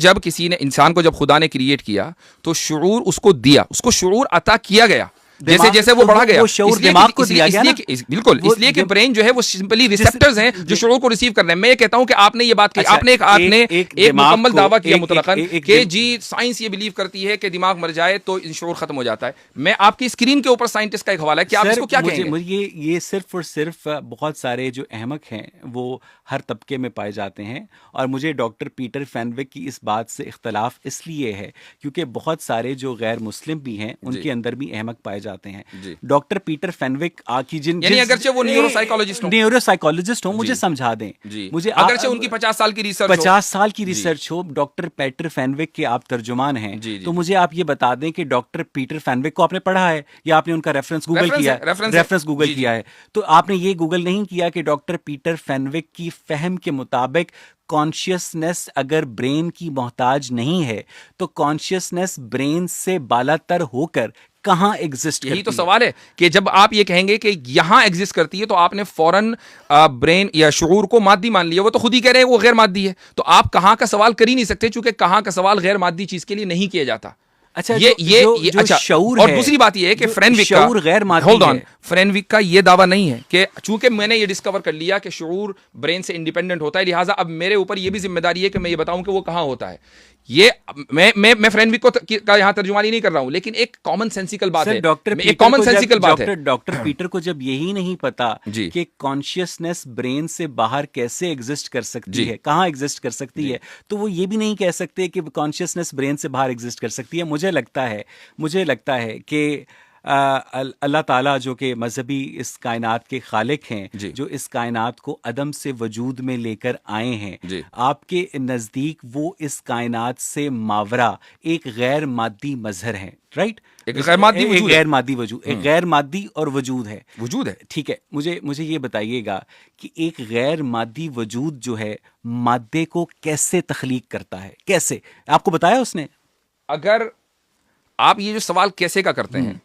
जब खुदा ने क्रिएट किया तो शऊर उसको दिया, उसको शऊर अता किया गया, जैसे जैसे वो बढ़ा गया, शऊर दिमाग को दिया गया ना? बिल्कुल, इसलिए कि ब्रेन जो है वो सिंपली रिसेप्टर्स हैं जो शऊर को रिसीव कर रहे हैं। मैं ये कहता हूं कि आपने ये बात की, आपने एक मुकम्मल दावा किया मुतलकन कि जी साइंस ये बिलीव करती है कि दिमाग मर जाए तो शऊर खत्म हो जाता है। मैं आपकी स्क्रीन के ऊपर साइंटिस्ट का एक हवाला है कि आप इसको क्या कहेंगे? ये सिर्फ और सिर्फ बहुत सारे जो अहमक हैं वो हर तबके में पाए जाते हैं, और मुझे डॉक्टर पीटर फैनविक की इस बात से इख्तलाफ इसलिए है क्योंकि बहुत सारे जो गैर मुस्लिम भी हैं उनके अंदर भी अहमक पाए जाते हैं। डॉक्टर पीटर फैनविक अगरचे वो न्यूरोसाइकोलॉजिस्ट हो, मुझे समझा दें, मुझे अगरचे उनकी 50 साल की रिसर्च हो, डॉक्टर पीटर फैनविक के आप तर्जुमान हैं, तो मुझे आप ये बता दें कि डॉक्टर पीटर फैनविक को आपने पढ़ा है या आपने उनका रेफरेंस गूगल किया है? तो आपने ये गूगल नहीं किया कि डॉक्टर पीटर फैनविक की फहम के मुताबिक कॉन्शियसनेस अगर ब्रेन की मोहताज नहीं है तो कॉन्शियसनेस ब्रेन से बालातर होकर कहां एग्जिस्ट करती है? यही तो सवाल है कि जब आप ये कहेंगे कि यहां एग्जिस्ट करती है तो आपने फौरन ब्रेन या शऊर को मादी मान लिया। वो तो खुद ही कह रहे हैं वो गैर मादी है, तो आप कहां का सवाल कर ही नहीं सकते, चूंकि कहां का सवाल गैर मादी चीज के लिए नहीं किया जाता। अच्छा, ये जो अच्छा, शऊर और है, दूसरी बात ये है कि फ्रेनविक का शऊर गैर मादी होल्ड ऑन, है। फ्रेनविक का ये दावा नहीं है कि चूंकि मैंने ये डिस्कवर कर लिया कि शऊर ब्रेन से इंडिपेंडेंट होता है, लिहाजा अब मेरे ऊपर ये भी जिम्मेदारी है कि मैं ये बताऊं कि वो कहां होता है। ये मैं फ्रेनविक का यहां तर्जुमानी नहीं कर रहा हूं, लेकिन एक कॉमन सेंसिकल बात है, एक कॉमन सेंसिकल बात है। डॉक्टर पीटर को जब यही नहीं पता जी। कि कॉन्शियसनेस ब्रेन से बाहर कैसे एग्जिस्ट कर सकती जी। है, कहाँ एग्जिस्ट कर सकती है, तो वो ये भी नहीं कह सकते कि कॉन्शियसनेस ब्रेन से बाहर एग्जिस्ट कर सकती है। मुझे लगता है कि अल्लाह ताला जो कि मजहबी इस कायनात के खालिक हैं, जी। जो इस कायनात को अदम से वजूद में लेकर आए हैं, जी। आपके नज़दीक वो इस कायनात से मावरा एक गैर मादी मजहर हैं, राइट? एक गैर मादी वजूद है। गैर मादी वजूद, एक गैर मादी और वजूद है, वजूद है। ठीक है। मुझे ये बताइएगा कि एक गैर मादी वजूद जो है मादे को कैसे तख्लीक करता है, कैसे? आपको बताया उसने? अगर आप ये जो सवाल कैसे का करते हैं,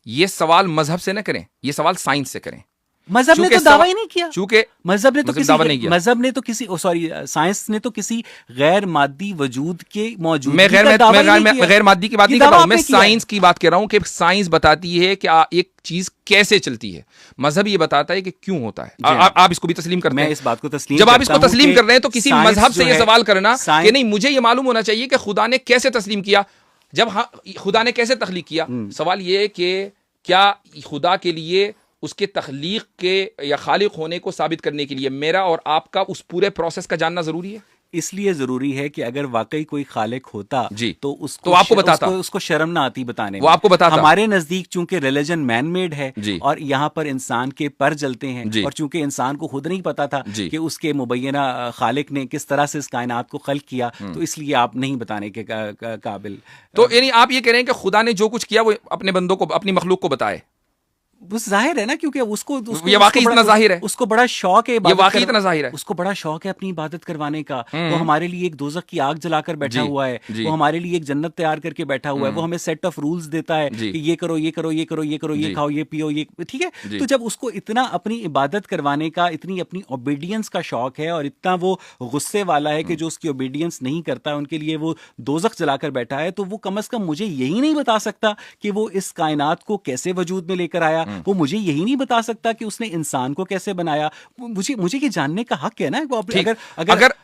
ये सवाल मजहब से न करें, ये सवाल साइंस से करें। मजहब ने तो दावा ही नहीं किया, चूंकि मजहब ने तो किसी सॉरी, साइंस ने तो किसी गैर मादी वजूद के मौजूदगी मैं गैर मादी की बात नहीं कर रहा हूं, मैं साइंस की बात कर रहा हूं कि साइंस बताती है कि एक चीज कैसे चलती है, मजहब ये बताता है कि क्यों होता है। आप इसको भी तस्लीम करते हैं? मैं इस बात को तस्लीम जब आप इसको तस्लीम कर रहे हैं तो किसी मजहब से ये सवाल करना कि नहीं मुझे ये मालूम होना चाहिए कि खुदा ने कैसे तस्लीम किया, जब खुदा ने कैसे तख्लीक किया, सवाल ये है कि क्या खुदा के लिए उसके तख्लीक के या खालिक होने को साबित करने के लिए मेरा और आपका उस पूरे प्रोसेस का जानना जरूरी है? इसलिए जरूरी है कि अगर वाकई कोई खालिक होता जी तो उसको तो आपको बताता, उसको शर्म ना आती बताने वो आपको बताता। हमारे नजदीक चूंकि रिलीजन मैन मेड है जी। और यहाँ पर इंसान के पर जलते हैं जी। और चूंकि इंसान को खुद नहीं पता था कि उसके मुबैना खालिक ने किस तरह से इस कायनात को खल्क किया, तो इसलिए आप नहीं बताने के काबिल। तो यानी आप ये कह रहे हैं कि खुदा ने जो कुछ किया वो अपने बंदों को, अपनी मखलूक को बताए? वो जाहिर है ना, क्योंकि उसको ये वाकई इतना जाहिर है, उसको बड़ा शौक है, ये वाकई इतना जाहिर है, उसको बड़ा शौक है अपनी इबादत करवाने का। वो हमारे लिए एक दोज़ख की आग जलाकर बैठा हुआ है, वो हमारे लिए एक जन्नत तैयार करके बैठा हुआ है, वो हमें सेट ऑफ रूल्स देता है कि ये करो, ये करो, ये करो, ये करो, ये खाओ, ये पियो, ये ठीक है। तो जब उसको इतना अपनी इबादत करवाने का, इतनी अपनी ओबीडियंस का शौक है और इतना वो गुस्से वाला है कि जो उसकी ओबीडियंस नहीं करता उनके लिए वो दोज़ख जलाकर बैठा है, तो वो कम अज कम मुझे यही नहीं बता सकता कि वो इस कायनात को कैसे वजूद में लेकर आया, वो मुझे यही नहीं बता सकता कि उसने इंसान को कैसे बनाया। मुझे ये जानने का हक है ना।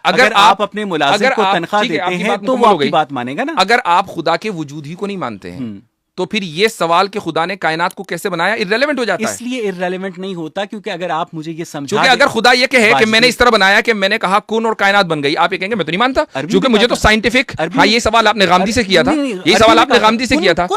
अगर आप अपने मुलाजिम को तनख्वाह देते हैं तो वो आपकी बात मानेगा ना। अगर आप खुदा के वजूद ही को नहीं मानते हैं तो फिर ये सवाल कि खुदा ने कायनात को कैसे बनाया इररेलेवेंट हो जाता है। इसलिए इररेलेवेंट नहीं होता क्योंकि अगर आप मुझे ये समझा, क्योंकि अगर खुदा ये कहे कि मैंने इस तरह बनाया कि मैंने कहा कुन और कायनात बन गई, आप ये कहेंगे मैं तो नहीं मानता क्योंकि मुझे तो साइंटिफिक। हाँ, ये सवाल आपने गामदी से किया था, यही सवाल आपने गामदी से किया था,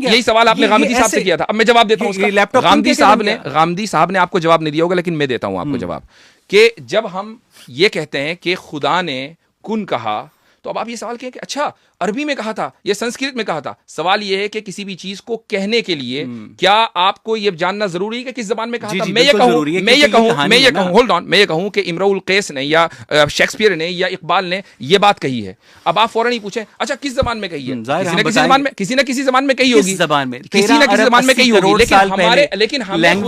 यही सवाल आपने गामदी साहब से किया था। अब मैं जवाब देता हूँ। गामदी साहब ने आपको जवाब नहीं दिया होगा, लेकिन मैं देता हूँ आपको जवाब कि जब हम ये कहते हैं कि खुदा ने कुन कहा, तो अब आप ये सवाल कहें कि अच्छा अरबी में कहा था या संस्कृत में कहा था। सवाल ये है कि किसी भी चीज को कहने के लिए क्या आपको ये जानना जरूरी है कि किस जबान में कहा था? मैं ये कहूं होल्ड ऑन, मैं ये कहूं कि इमरुल कैस ने या शेक्सपियर ने या इकबाल ने ये बात कही है, अब आप फौरन ही पूछें अच्छा किस जबान में कही है? किसी न किसी जबान में कही होगी, किसी न किसी जबान में कही होगी, लेकिन हमें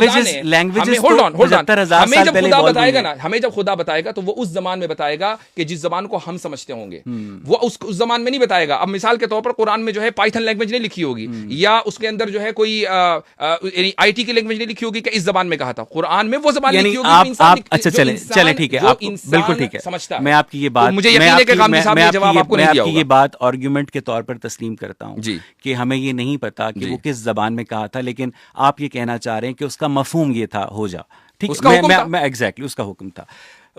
जब खुदा बताएगा ना, हमें जब खुदा बताएगा तो वो उस जबान में बताएगा कि जिस जबान को हम समझते होंगे, वो उस जबान में नहीं बताएगा। अब मिसाल के तौर पर कुरान में जो है पाइथन लैंग्वेज नहीं लिखी होगी या उसके अंदर जो है कोई आईटी की लैंग्वेज नहीं लिखी होगी कि इस जबान में कहा था। कुरान में वो जबान लिखी होगी। अच्छा चले ठीक है, बिल्कुल ठीक है, समझता मैं आपकी ये बात, मुझे यकीन है कि गामदी साहब ने जवाब आपको नहीं दिया होगा। ये बात आर्गुमेंट के तौर पर तस्लीम करता हूं जी कि हमें ये नहीं पता कि वो किस जबान में कहा था, लेकिन आप ये कहना चाह रहे हैं कि उसका मफहूम ये था, हो जा ठीक है, मैं एग्जैक्टली उसका हुक्म था।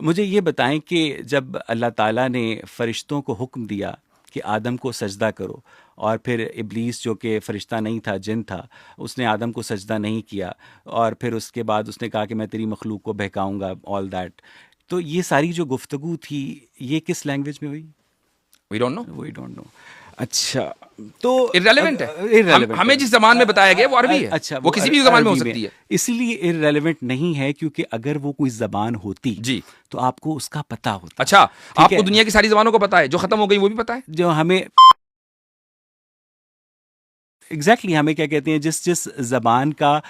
मुझे ये बताएं कि जब अल्लाह ताला ने फरिश्तों को हुक्म दिया कि आदम को सजदा करो, और फिर इब्लीस जो कि फ़रिश्ता नहीं था, जिन था, उसने आदम को सजदा नहीं किया, और फिर उसके बाद उसने कहा कि मैं तेरी मखलूक को बहकाऊंगा, ऑल दैट, तो ये सारी जो गुफ्तगू थी ये किस लैंग्वेज में हुई? We don't know. अच्छा, तो इररेलेवेंट है। हमें जिस जबान में बताया गया वो अरबी है। अच्छा, वो किसी भी जबान में हो सकती है, इसलिए इररेलेवेंट नहीं है, क्योंकि अगर वो कोई जबान होती जी तो आपको उसका पता होता। अच्छा, आपको दुनिया की सारी जबानों को पता है, जो खत्म हो गई वो भी पता है, जो हमें एग्जैक्टली हमें क्या कहते हैं, जिस जिस ज़बान का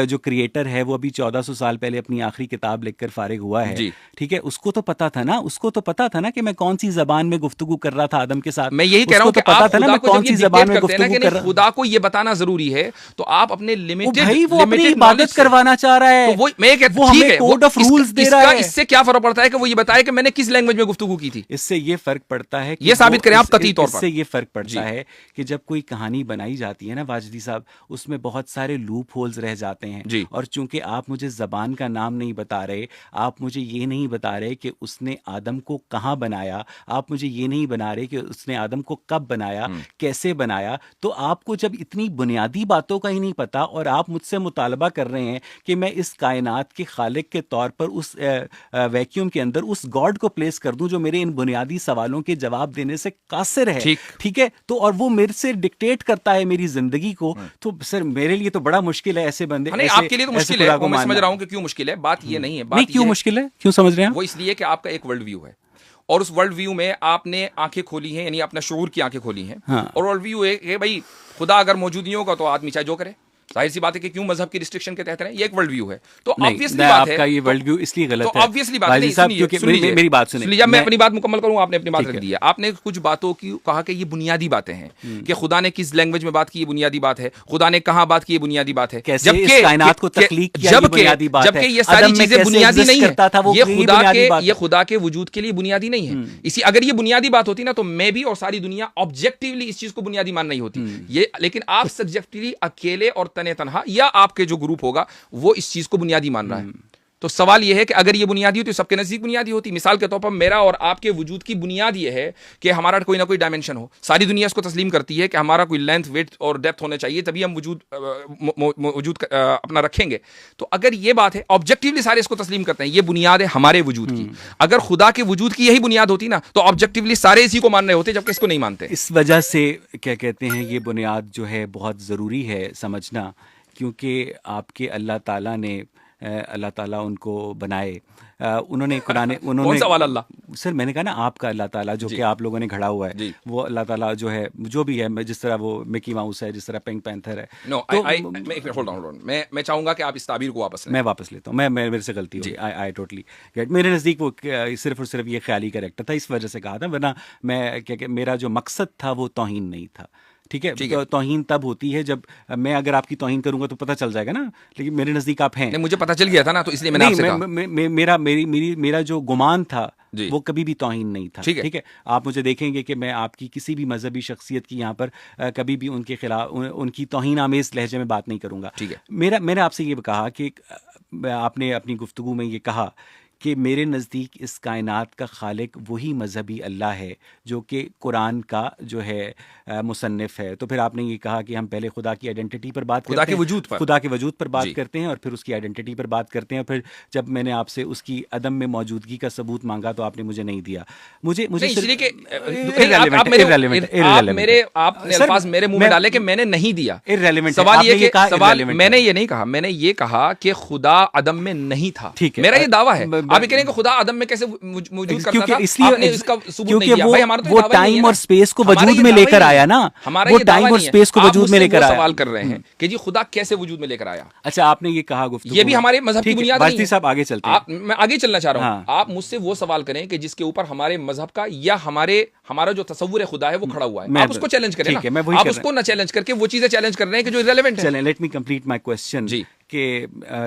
जो क्रिएटर है वो अभी 1400 साल पहले अपनी आखिरी किताब लिखकर फारिग हुआ है, जी। ठीक है, उसको तो पता था ना, उसको तो पता था ना कि मैं कौन सी ज़बान में गुफ्तगू कर रहा था आदम के साथ। मैं यही कह रहा हूं उसको कि तो पता आप था ना खुदा मैं को कौन जब सी ये ज़बान में डिक्टेट करते हैं ना गुफ्तगू कि कर नहीं रहा। खुदा को ये बताना जरूरी है, तो आप अपने लिमिटेड भाई वो अपनी लिमिटेड इबादत नॉलेज से करवाना चाह रहा है, तो वो मैं कहता वो ठीक हमें है, वो कोड ऑफ रूल्स दे रहा है। इससे क्या फर्क पड़ता है कि वो ये बताए कि मैंने किस लैंग्वेज में गुफ्तगू की थी। इससे ये फर्क पड़ता है कि ये साबित करें आप कतई तौर पर। इससे ये फर्क पड़ता जी। है कि जब कोई कहानी बनाई जाती है ना वाजदी साहब, उसमें बहुत सारे लूप होल्स रह जाते हैं। जी। और चूंकि आप मुझे जबान का नाम नहीं बता रहे, आप मुझे ये नहीं बता रहे कि उसने आदम को कहाँ बनाया, आप मुझे ये नहीं बना रहे कि उसने आदम को कब बनाया, कैसे बनाया, तो आपको जब इतनी बुनियादी बातों का ही नहीं पता और आप मुझसे मुतालबा कर रहे हैं कि मैं इस कायनात के खालिक के तौर पर उस वैक्यूम के अंदर उस गॉड को प्लेस कर दूं जो मेरे इन बुनियादी सवालों के जवाब देने से कासिर है, ठीक है, तो और वो मेरे से डिक्टेट करता है मेरी जिंदगी को, तो सर मेरे लिए तो बड़ा मुश्किल है ऐसे बंदे। नहीं, आपके लिए तो मुश्किल है, वो मैं समझ रहा हूं कि क्यों मुश्किल है। बात ये नहीं है, बात क्यों मुश्किल है, क्यों समझ रहे हैं? वो इसलिए कि आपका एक वर्ल्ड व्यू है और उस वर्ल्ड व्यू में आपने आंखें खोली हैं, यानी अपना शऊर की आंखें खोली हैं। हाँ। और वर्ल्ड व्यू है कि भाई खुदा अगर मौजूद नहीं होगा तो आदमी चाहे जो करे, जाहिर सी बात है कि क्यों मजहब की रिस्ट्रिक्शन के तहत रहे, ये एक वर्ल्ड व्यू है। तो ऑब्वियसली बात है आपका ये वर्ल्ड व्यू इसलिए गलत तो है। ऑब्वियसली बात नहीं, सुनिए मेरी बात सुनिए, मैं अपनी बात मुकम्मल करूं, आपने अपनी बात रख दी है। आपने कुछ बातों की कहा कि ये बुनियादी बातें हैं कि खुदा ने किस लैंग्वेज में बात की, ये बुनियादी बात है, खुदा ने कहां बात की, ये बुनियादी बात है, जबकि कायनात को तख्लीक किया, ये बुनियादी बात है। जबकि ये सारी चीजें बुनियादी नहीं है, ये खुदा के वजूद के लिए बुनियादी नहीं है। इसी अगर ये बुनियादी बात होती ना तो मैं भी और सारी दुनिया ऑब्जेक्टिवली इस चीज को बुनियादी मान नहीं होती ये, लेकिन आप सब्जेक्टिवली अकेले और तने तनहा या आपके जो ग्रुप होगा वो इस चीज को बुनियादी मान रहा है। तो सवाल यह है कि अगर ये बुनियादी होती तो सबके नजदीक बुनियादी होती। मिसाल के तौर पर मेरा और आपके वजूद की बुनियाद यह है कि हमारा कोई ना कोई डायमेंशन हो। सारी दुनिया इसको तस्लीम करती है कि हमारा कोई लेंथ, विड्थ और डेप्थ होना चाहिए, तभी हम वजूद अपना रखेंगे। तो अगर ये बात है, ऑब्जेक्टिवली सारे इसको तस्लीम करते हैं, ये बुनियाद है हमारे वजूद की। अगर खुदा के वजूद की यही बुनियाद होती ना तो ऑब्जेक्टिवली सारे इसी को मान रहे होते, जबकि इसको नहीं मानते। इस वजह से क्या कहते हैं, ये बुनियाद जो है बहुत ज़रूरी है समझना, क्योंकि आपके अल्लाह ताला ने अल्लाह ताला उनको बनाए, उन्होंने कुरान उन्होंने कौन सा वाला अल्लाह? सर मैंने कहा ना आपका अल्लाह ताला जो कि आप लोगों ने घड़ा हुआ है, वो अल्लाह ताला जो है जो भी है, जिस तरह वो मिकी माउस है, जिस तरह पिंक पैंथर है। होल्ड ऑन, मैं चाहूंगा कि आप इस ताबीर को वापस लें। मैं वापस लेता हूँ, मैं मेरे से गलती हुई, आई टोटली गेट। मेरे नज़दीक वो सिर्फ और सिर्फ ये ख्याली कैरेक्टर था, इस वजह से कहा था, वरना मैं क्या मेरा जो मकसद था वो तौहीन नहीं था। ठीक है, तो तौहीन तब होती है जब मैं अगर आपकी तौहीन करूंगा तो पता चल जाएगा ना, लेकिन मेरे नजदीक आप हैं। नहीं, मुझे पता चल गया था ना, तो इसलिए मैंने आपसे कहा। मेरा जो गुमान था वो कभी भी तौहीन नहीं था। ठीक है, आप मुझे देखेंगे कि मैं आपकी किसी भी मजहबी शख्सियत की यहाँ पर कभी भी उनके खिलाफ उनकी तौहीन आमेज लहजे में बात नहीं करूंगा। ठीक है, मैंने आपसे ये कहा कि आपने अपनी गुफ्तगू में ये कहा कि मेरे नज़दीक इस कायनात का खालिक वही मजहबी अल्लाह है जो कि कुरान का जो है मुसन्निफ है। तो फिर आपने ये कहा कि हम पहले खुदा की आइडेंटिटी पर बात करते हैं, खुदा के वजूद पर बात करते हैं, और फिर उसकी आइडेंटिटी पर बात करते हैं। और फिर जब मैंने आपसे उसकी अदम में मौजूदगी का सबूत मांगा तो आपने मुझे नहीं दिया। मुझे मेरे मुंह में डाले कि मैंने नहीं दिया। सवाल ये मैंने ये नहीं कहा, मैंने ये कहा कि खुदा अदम में नहीं था। ठीक है, मेरा ये दावा है। आप ये कह रहे हैं कि खुदा आदम में कैसे मौजूद करता था, आपने इसका सबूत नहीं दिया। भाई हमारा तो वो टाइम और स्पेस को वजूद में लेकर आया ना, वो टाइम और स्पेस को वजूद में लेकर आया। सवाल कर रहे हैं कि जी खुदा कैसे वजूद में लेकर आया। अच्छा, आपने ये कहा गुफ्तगू, ये भी हमारे मजहब की बुनियाद नहीं है। साहब आगे चलते हैं, मैं आगे चलना चाह रहा हूं। आप मुझसे वो सवाल करें कि जिसके ऊपर हमारे मजहब का या हमारा जो तस्वुर है खुदा है वो खड़ा हुआ है, आप उसको चैलेंज करें ना। आप उसको ना चैलेंज करके वो चीजें चैलेंज कर रहे हैं कि जो इररिलेवेंट है। Let me complete my question जी, कि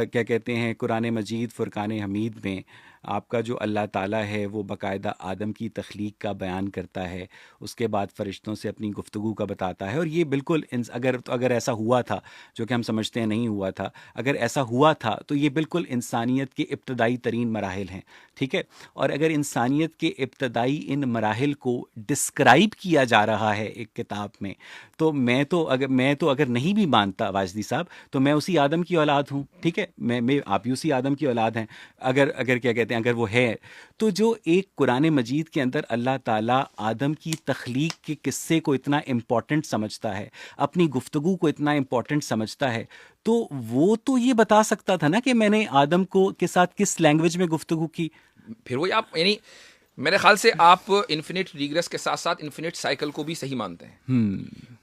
क्या कहते हैं, कुरान मजीद फुरकान हमीद में आपका जो अल्लाह ताला है वो बाकायदा आदम की तख्लीक का बयान करता है, उसके बाद फ़रिश्तों से अपनी गुफ्तगू का बताता है। और ये बिल्कुल अगर ऐसा हुआ था, जो कि हम समझते हैं नहीं हुआ था, अगर ऐसा हुआ था तो ये बिल्कुल इंसानियत के इब्तदाई तरीन मराहिल हैं। ठीक है, और अगर इंसानियत के इब्तदाई इन मराहिल को डिस्क्राइब किया जा रहा है एक किताब में, तो मैं तो अगर नहीं भी मानता वाजदी साहब, तो मैं उसी आदम की औलाद हूँ। ठीक है, मैं आप भी उसी आदम की औलाद हैं। अगर क्या कहते हैं, अगर वो है, तो जो एक कुरान मजीद के अंदर अल्लाह ताला आदम की तख्लीक के किस्से को इतना इम्पॉर्टेंट समझता है, अपनी गुफ्तगू को इतना इम्पॉर्टेंट समझता है, तो वो तो ये बता सकता था ना कि मैंने आदम के साथ किस लैंग्वेज में गुफ्तगू की। फिर वही आप, यानी मेरे ख्याल से आप इन्फिनिट रिग्रेस के साथ साथ इन्फिनिट साइकिल को भी सही मानते हैं।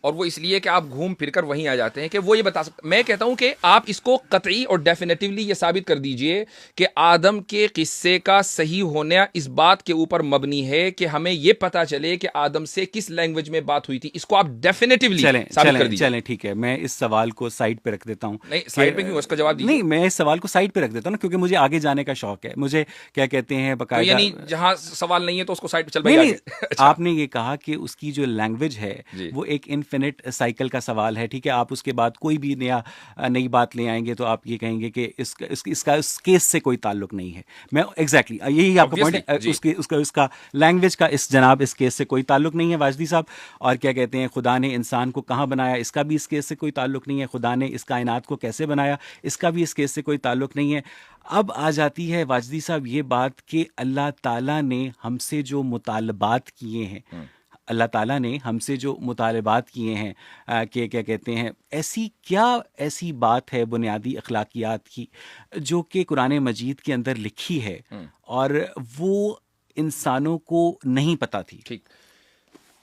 और वो इसलिए कि आप घूम फिर कर वहीं आ जाते हैं कि वो ये बता सकते। मैं कहता हूं कि आप इसको कतई और डेफिनेटिवली ये साबित कर दीजिए कि आदम के किस्से का सही होना इस बात के ऊपर मबनी है कि हमें ये पता चले कि आदम से किस लैंग्वेज में बात हुई थी। इसको आप डेफिनेटिवली साबित कर दीजिए। चलें ठीक है, मैं इस सवाल को साइड पे रख देता हूं। नहीं, साइड पे क्यों, उसका जवाब दीजिए। नहीं, मैं इस सवाल को साइड पे रख देता हूं ना, क्योंकि मुझे आगे जाने का शौक है। मुझे क्या कहते हैं तो बकायदा, यानी जहां सवाल नहीं है तो उसको साइड पे चल नहीं भाई नहीं, आगे। अच्छा। आपने ये कहा कि उसकी जो लैंग्वेज है जी। वो एक इन्फिनिट साइकिल का सवाल है, ठीक है। आप उसके बाद कोई भी नई बात ले आएंगे तो आप ये कहेंगे कि इसका उस केस से कोई ताल्लुक नहीं है। मैं एग्जैक्टली यही आपका पॉइंट है। Obviously, जी। उसका लैंग्वेज का इस जनाब इस केस से कोई ताल्लुक नहीं है वाजदी साहब। और क्या कहते हैं, खुदा ने इंसान को कहाँ बनाया, इसका भी इस केस से कोई ताल्लुक नहीं है। खुदा ने इस कायनात को कैसे बनाया, इसका भी इस केस से कोई ताल्लुक नहीं है। अब आ जाती है वाजदी साहब ये बात कि अल्लाह ताला ने हमसे जो मुतालबात किए हैं, अल्लाह ताला ने हमसे जो मुतालबात किए हैं कि क्या कहते हैं, ऐसी बात है बुनियादी अखलाकियात की जो कि कुरान मजीद के अंदर लिखी है और वो इंसानों को नहीं पता थी। ठीक,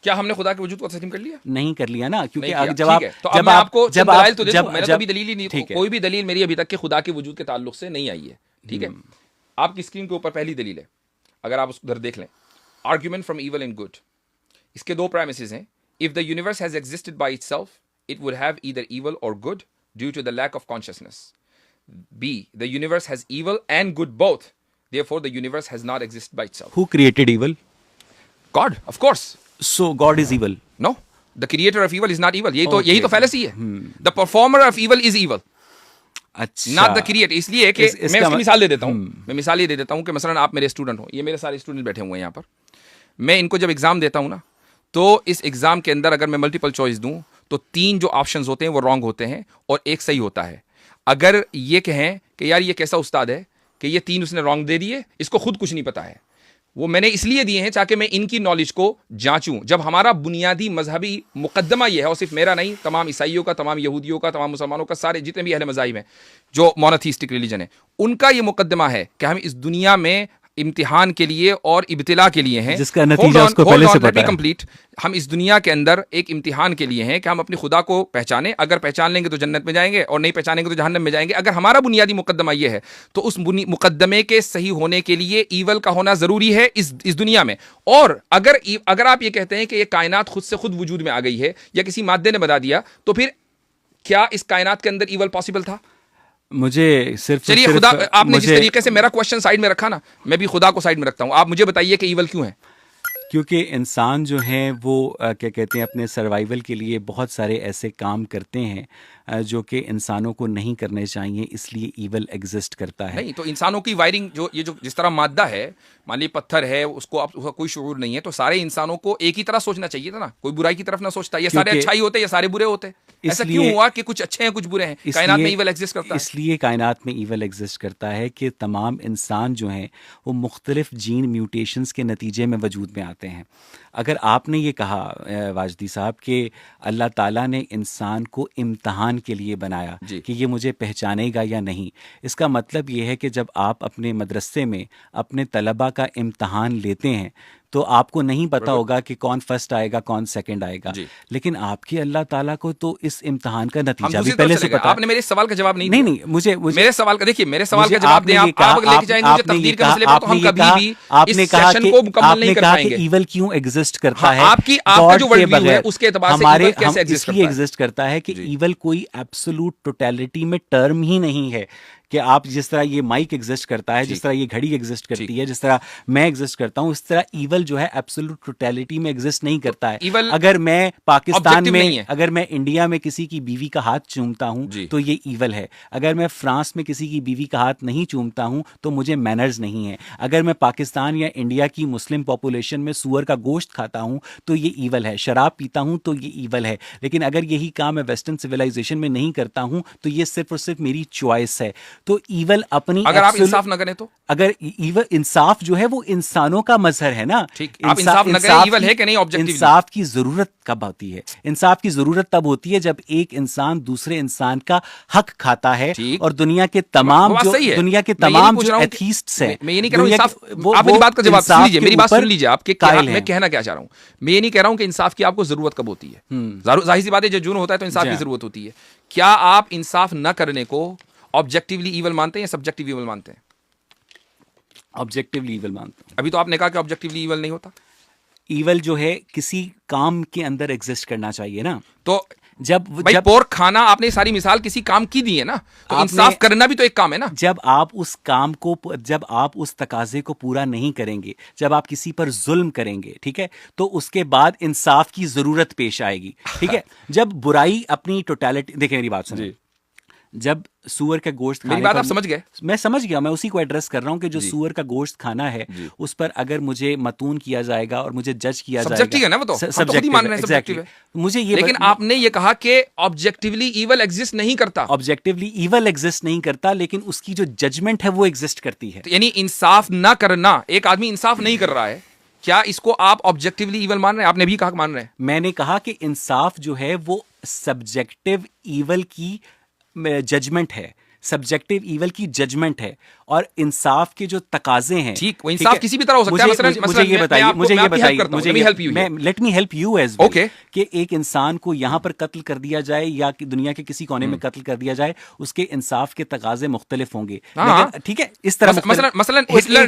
क्या हमने खुदा के वजूद को तस्लीम कर लिया? नहीं कर लिया ना, क्योंकि नहीं किया। जब आप ठीक है, तो अब मैं आपको जब दलाइल तो दे जब दूं। मैंने तो अभी दलील ही नहीं, ठीक है। कोई भी दलील मेरी अभी तक के खुदा के वजूद के ताल्लुक से नहीं आई है। ठीक है, आपकी स्क्रीन के ऊपर पहली दलील है, अगर आप उधर देख लें, argument from evil and good. इसके दो प्रेमिसेस हैं। If the universe has existed by itself it would have either evil और good due to the lack of consciousness. B, the universe has evil and good both, therefore the universe has not existed by itself. Who created evil? God, of course. So God is evil? No, the creator of evil is not evil. यही तो fallacy है। The performer of evil is evil, अच्छा, not the creator। इसलिए कि मैं उसकी मिसाल दे देता हूँ। मैं मिसाल ये दे देता हूँ कि मसलन आप मेरे स्टूडेंट हो, ये मेरे सारे स्टूडेंट बैठे हुए हैं यहाँ पर। मैं इनको जब एग्जाम देता हूँ ना, तो इस एग्जाम के अंदर अगर मैं मल्टीपल चॉइस दूं तो 3 जो ऑप्शंस होते हैं वो रॉन्ग होते हैं और एक सही होता है। अगर ये कहें कि यार ये कैसा उस्ताद है कि ये 3 उसने रॉन्ग दे दिए, इसको खुद कुछ नहीं पता है, वो मैंने इसलिए दिए हैं ताकि मैं इनकी नॉलेज को जांचूं। जब हमारा बुनियादी मजहबी मुकद्दमा ये है, और सिर्फ मेरा नहीं, तमाम ईसाइयों का, तमाम यहूदियों का, तमाम मुसलमानों का, सारे जितने भी अहले मज़ाहिब हैं जो मोनोथीस्टिक रिलीजन है, उनका ये मुकद्दमा है कि हम इस दुनिया में इम्तिहान के लिए और इब्तिला के लिए हैं, जिसका नतीजा उसको पहले से पता है। कंप्लीट, हम इस दुनिया के अंदर एक इम्तिहान के लिए हैं कि हम अपने खुदा को पहचाने। अगर पहचान लेंगे तो जन्नत में जाएंगे और नहीं पहचानेंगे तो जहन्नम में जाएंगे। अगर हमारा बुनियादी मुकद्दमा ये है तो उस मुकद्दमे के सही होने के लिए ईवल का होना जरूरी है इस दुनिया में। और अगर आप ये कहते हैं कि ये कायनात खुद से खुद वजूद में आ गई है या किसी मादे ने बता दिया, तो फिर क्या इस कायनात के अंदर ईवल पॉसिबल था? मुझे सिर्फ चलिए, खुदा, आपने जिस तरीके से मेरा क्वेश्चन साइड में रखा ना, मैं भी खुदा को साइड में रखता हूं। आप मुझे बताइए कि ईवल क्यों है? क्योंकि इंसान जो है वो क्या कहते हैं, अपने सर्वाइवल के लिए बहुत सारे ऐसे काम करते हैं जो कि इंसानों को नहीं करने चाहिए, इसलिए ईवल एग्जिस्ट करता है। नहीं, तो इंसानों की वायरिंग ये जो जिस तरह मादा है, मान लीजिए पत्थर है, उसका कोई शऊर नहीं है, तो सारे इंसानों को एक ही तरह सोचना चाहिए था ना, कोई बुराई की तरफ ना सोचता। ये सारे अच्छाई होते, ये सारे बुरे होते। ऐसा क्यों हुआ कि कुछ अच्छे हैं कुछ बुरे हैं? कायनात में ईवल एग्जिस्ट करता है। इसलिए कायनात में ईवल एग्जिस्ट करता है कि तमाम इंसान जो हैं वो मुख्तलिफ जीन म्यूटेशंस के नतीजे में वजूद में आते हैं। अगर आपने ये कहा वाजदी साहब कि अल्लाह ताला ने इंसान को इम्तहान के लिए बनाया कि ये मुझे पहचानेगा या नहीं, इसका मतलब ये है कि जब आप अपने मदरसे में अपने तलबा का इम्तहान लेते हैं तो आपको नहीं पता होगा कि कौन फर्स्ट आएगा कौन सेकंड आएगा, लेकिन आपके अल्लाह ताला को तो इस इम्तहान का नतीजा भी पहले से पता है। आपने मेरे सवाल का जवाब नहीं नहीं मुझे मेरे सवाल का, देखिए मेरे सवाल का जवाब दें आप। अगर लेके जाएंगे मुझे तकदीर के मसले पर, तो हम कभी भी इस सेशन को मुकम्मल नहीं कर पाएंगे। ईवल क्यों एग्जिस्ट करता है? आपका जो वर्ल्ड व्यू है उसके एतबार से ईवल कैसे एग्जिस्ट करता है कि ईवल कोई एब्सोल्यूट टोटलिटी में टर्म ही नहीं है कि आप जिस तरह ये माइक एग्जिस्ट करता है, जिस तरह ये घड़ी एग्जिस्ट करती है, जिस तरह मैं एग्जिस्ट करता हूं, इस तरह ईवल जो है एब्सोल्यूट टोटलिटी में एग्जिस्ट नहीं करता है। अगर मैं पाकिस्तान में, अगर मैं इंडिया में किसी की बीवी का हाथ चूमता हूं तो ये ईवल है। अगर मैं फ्रांस में किसी की बीवी का हाथ नहीं चूमता हूं तो मुझे मैनर्स नहीं है। अगर मैं पाकिस्तान या इंडिया की मुस्लिम पॉपुलेशन में सूअर का गोश्त खाता हूं तो ये ईवल है। शराब पीता हूं तो ये ईवल है। लेकिन अगर यही काम मैं वेस्टर्न सिविलाइजेशन में नहीं करता हूं तो ये सिर्फ और सिर्फ मेरी चॉइस है। तो ईवल अपनी अगर आप इंसाफ न करें तो, अगर ईवल, इंसाफ जो है वो इंसानों का मजहर है ना। ठीक, आप इंसाफ न करें, ईवल है कि नहीं ऑब्जेक्टिवली? इंसाफ की जरूरत कब होती है? इंसाफ की जरूरत तब होती है जब एक इंसान दूसरे इंसान का हक खाता है। और दुनिया के तमाम जो दुनिया के तमाम जो एथीस्ट्स हैं, मैं ये नहीं कह रहा हूं इंसाफ, आप मेरी बात का जवाब सुन लीजिए, मेरी बात सुन लीजिए, आपके मैं कहना क्या चाह रहा हूं। मैं ये नहीं कह रहा हूं कि इंसाफ की आपको जरूरत कब होती है, जाहिर सी बात है जब जुर्म होता है तो इंसाफ की जरूरत होती है। क्या आप इंसाफ न करने को ऑब्जेक्टिवली ईवल मानते हैं या सब्जेक्टिव ईवल मानते हैं? ऑब्जेक्टिवली ईवल मानते हैं। अभी तो आपने कहा कि ऑब्जेक्टिवली ईवल नहीं होता। ईवल जो है किसी काम के अंदर एग्जिस्ट करना चाहिए ना। तो जब पोर्क खाना, आपने सारी मिसाल किसी काम की दी है ना, तो इंसाफ करना भी तो एक काम है ना। जब आप उस काम को, जब आप उस तकाजे को पूरा नहीं करेंगे, जब आप किसी पर जुल्म करेंगे, ठीक है, तो उसके बाद इंसाफ की जरूरत पेश आएगी। ठीक है, जब बुराई अपनी टोटलिटी, देखिए मेरी बात सुनिए, जब सूअर का गोश्त खाने, मेरी बात आप समझ गए? मैं समझ गया, मैं उसी को एड्रेस कर रहा हूं कि जो सूअर का गोश्त खाना है उस पर अगर मुझे मतून किया जाएगा और मुझे जज किया जाएगा, सब्जेक्टिव है ना वो, तो सब्जेक्टिव मान रहे हैं, सब्जेक्टिव है। मुझे ये, लेकिन आपने ये कहा कि ऑब्जेक्टिवली ईवल एग्जिस्ट नहीं करता। ऑब्जेक्टिवली ईवल एग्जिस्ट नहीं करता, लेकिन उसकी जो जजमेंट है वो एग्जिस्ट करती है। तो यानी इंसाफ ना करना, एक आदमी इंसाफ नहीं कर रहा है, क्या इसको आप ऑब्जेक्टिवली ईवल मान रहे हैं? आपने भी कहा मान रहे हैं। मैंने कहा कि इंसाफ जो है वो सब्जेक्टिव ईवल की जजमेंट है, सब्जेक्टिव ईवल की जजमेंट है, और इंसाफ के जो तकाजे हैं, ठीक, वो इंसाफ किसी भी तरह हो सकता है। मुझे ये बताइए, let me help you as well, कि एक इंसान को यहां पर कत्ल कर दिया जाए या कि दुनिया के किसी कोने में कत्ल कर दिया जाए, उसके इंसाफ के तकाजे मुख्तलिफ होंगे। ठीक है, इस तरह मसलन हिटलर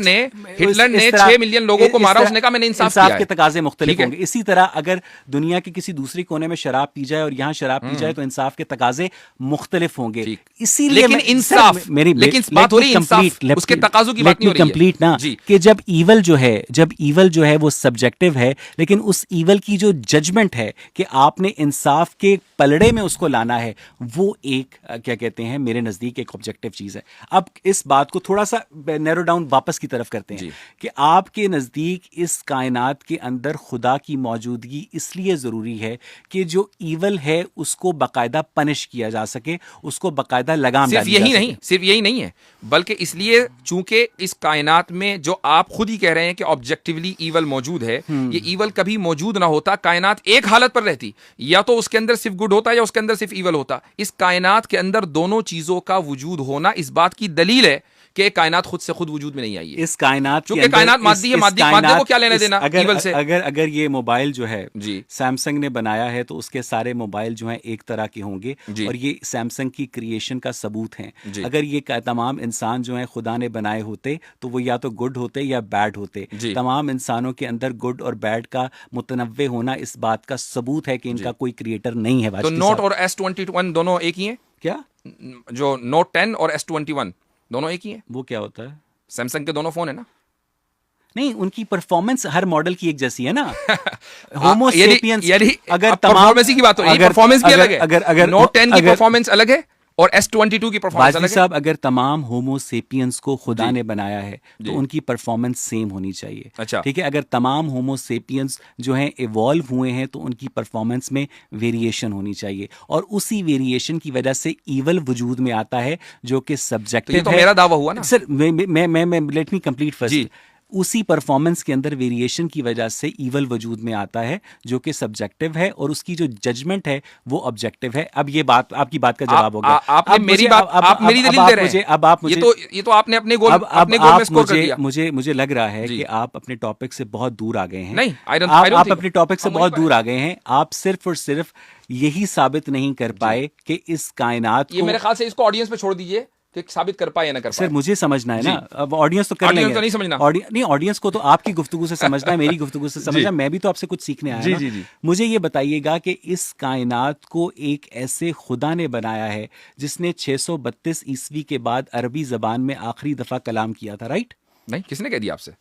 ने 6 मिलियन लोगों को मारा, उसने कहा मैंने इंसाफ के तकाजे मुख्तलिफ होंगे। इसी तरह अगर दुनिया के किसी दूसरे कोने में शराब पी जाए और यहाँ शराब पी जाए तो इंसाफ के तकाजे मुख्तलिफ होंगे। इसीलिए इंसाफ, लेकिन बात हो रही है इंसाफ, उसके तकाज़ों की बात नहीं हो रही है। कंप्लीट ना, कि जब ईवल जो है वो सब्जेक्टिव है, लेकिन उस ईवल की जो जजमेंट है कि आपने इंसाफ के पलड़े में उसको लाना है, वो एक क्या कहते हैं, मेरे नजदीक एक ऑब्जेक्टिव चीज है। अब इस बात को थोड़ा सा नैरो डाउन वापस की तरफ करते हैं कि आपके नजदीक इस कायनात के अंदर खुदा की मौजूदगी इसलिए जरूरी है कि जो ईवल है उसको बाकायदा पनिश किया जा सके, उसको बाकायदा लगाम डाली जा सके। सिर्फ यही नहीं है, बल्कि इसलिए चूंकि इस कायनात में जो आप खुद ही कह रहे हैं कि ऑब्जेक्टिवली ईवल मौजूद है, ये ईवल कभी मौजूद ना होता, कायनात एक हालत पर रहती, या तो उसके अंदर सिर्फ गुड होता या उसके अंदर सिर्फ ईवल होता। इस कायनात के अंदर दोनों चीजों का वजूद होना इस बात की दलील है कि कायनात खुद से खुद वजूद में नहीं आई है। इस कायनात क्योंकि कायनात मादी है, मादे को क्या लेना देना ईवल से। अगर ये मोबाइल जो है सैमसंग ने बनाया है तो उसके सारे मोबाइल जो हैं एक तरह के होंगे, और ये सैमसंग की क्रिएशन का सबूत हैं। अगर ये तमाम इंसान जो हैं खुदा ने बनाए होते तो वो या तो गुड होते या बैड होते। तमाम इंसानों के अंदर गुड और बैड का मुतनव्वे होना इस बात का सबूत है कि इनका कोई क्रिएटर नहीं है। तो नोट और S21 दोनों एक ही हैं क्या? जो नोट 10 और S21 दोनों एक ही है। वो क्या होता है? सैमसंग के दोनों फोन है ना? नहीं, उनकी परफॉर्मेंस हर मॉडल की एक जैसी है ना। होमो सेपियंस, अगर परफॉर्मेंस की बात हो रही है, परफॉर्मेंस भी अलग है। अगर नोट 10 की परफॉर्मेंस अलग है और S22 की परफॉर्मेंस अलग है। साहब, अगर तमाम होमो सेपियंस को खुदा ने बनाया है तो उनकी परफॉर्मेंस सेम होनी चाहिए। अच्छा, ठीक है। अगर तमाम होमो सेपियंस जो हैं इवॉल्व हुए हैं तो उनकी परफॉर्मेंस में वेरिएशन होनी चाहिए, और उसी वेरिएशन की वजह से ईवल वजूद में आता है जो कि सब्जेक्टिव है। तो मेरा दावा हुआ ना सर, मैं लेट मी कंप्लीट फर्स्ट। उसी परफॉर्मेंस के अंदर वेरिएशन की वजह से ईवल वजूद में आता है जो कि सब्जेक्टिव है, और उसकी जो जजमेंट है वो ऑब्जेक्टिव है। अब ये बात, आपकी बात का जवाब हो गया। आपने मेरी बात, आप मेरी दलील दे रहे हैं। अब आप मुझे, ये तो आपने अपने गोल में स्कोर कर दिया। मुझे लग रहा है कि आप अपने टॉपिक से बहुत दूर आ गए हैं। नहीं, आप अपने टॉपिक से बहुत दूर आ गए हैं। आप सिर्फ और सिर्फ यही साबित नहीं कर पाए कि इस कायनात, ये मेरे ख्याल से इसको ऑडियंस पे छोड़ दीजिए कि साबित कर पाए या ना कर पाए। सर, मुझे समझना है ना। अब ऑडियंस तो कर लेंगे, तो नहीं समझना। नहीं, ऑडियंस को तो आपकी गुफ्तगू से समझना है, मेरी गुफ्तगू से समझना। मैं भी तो आपसे कुछ सीखने आया ना। मुझे ये बताइएगा कि इस कायनात को एक ऐसे खुदा ने बनाया है जिसने 632 ईस्वी के बाद अरबी जबान में आखिरी दफा कलाम किया था, राइट? नहीं, किसने कह दिया आपसे?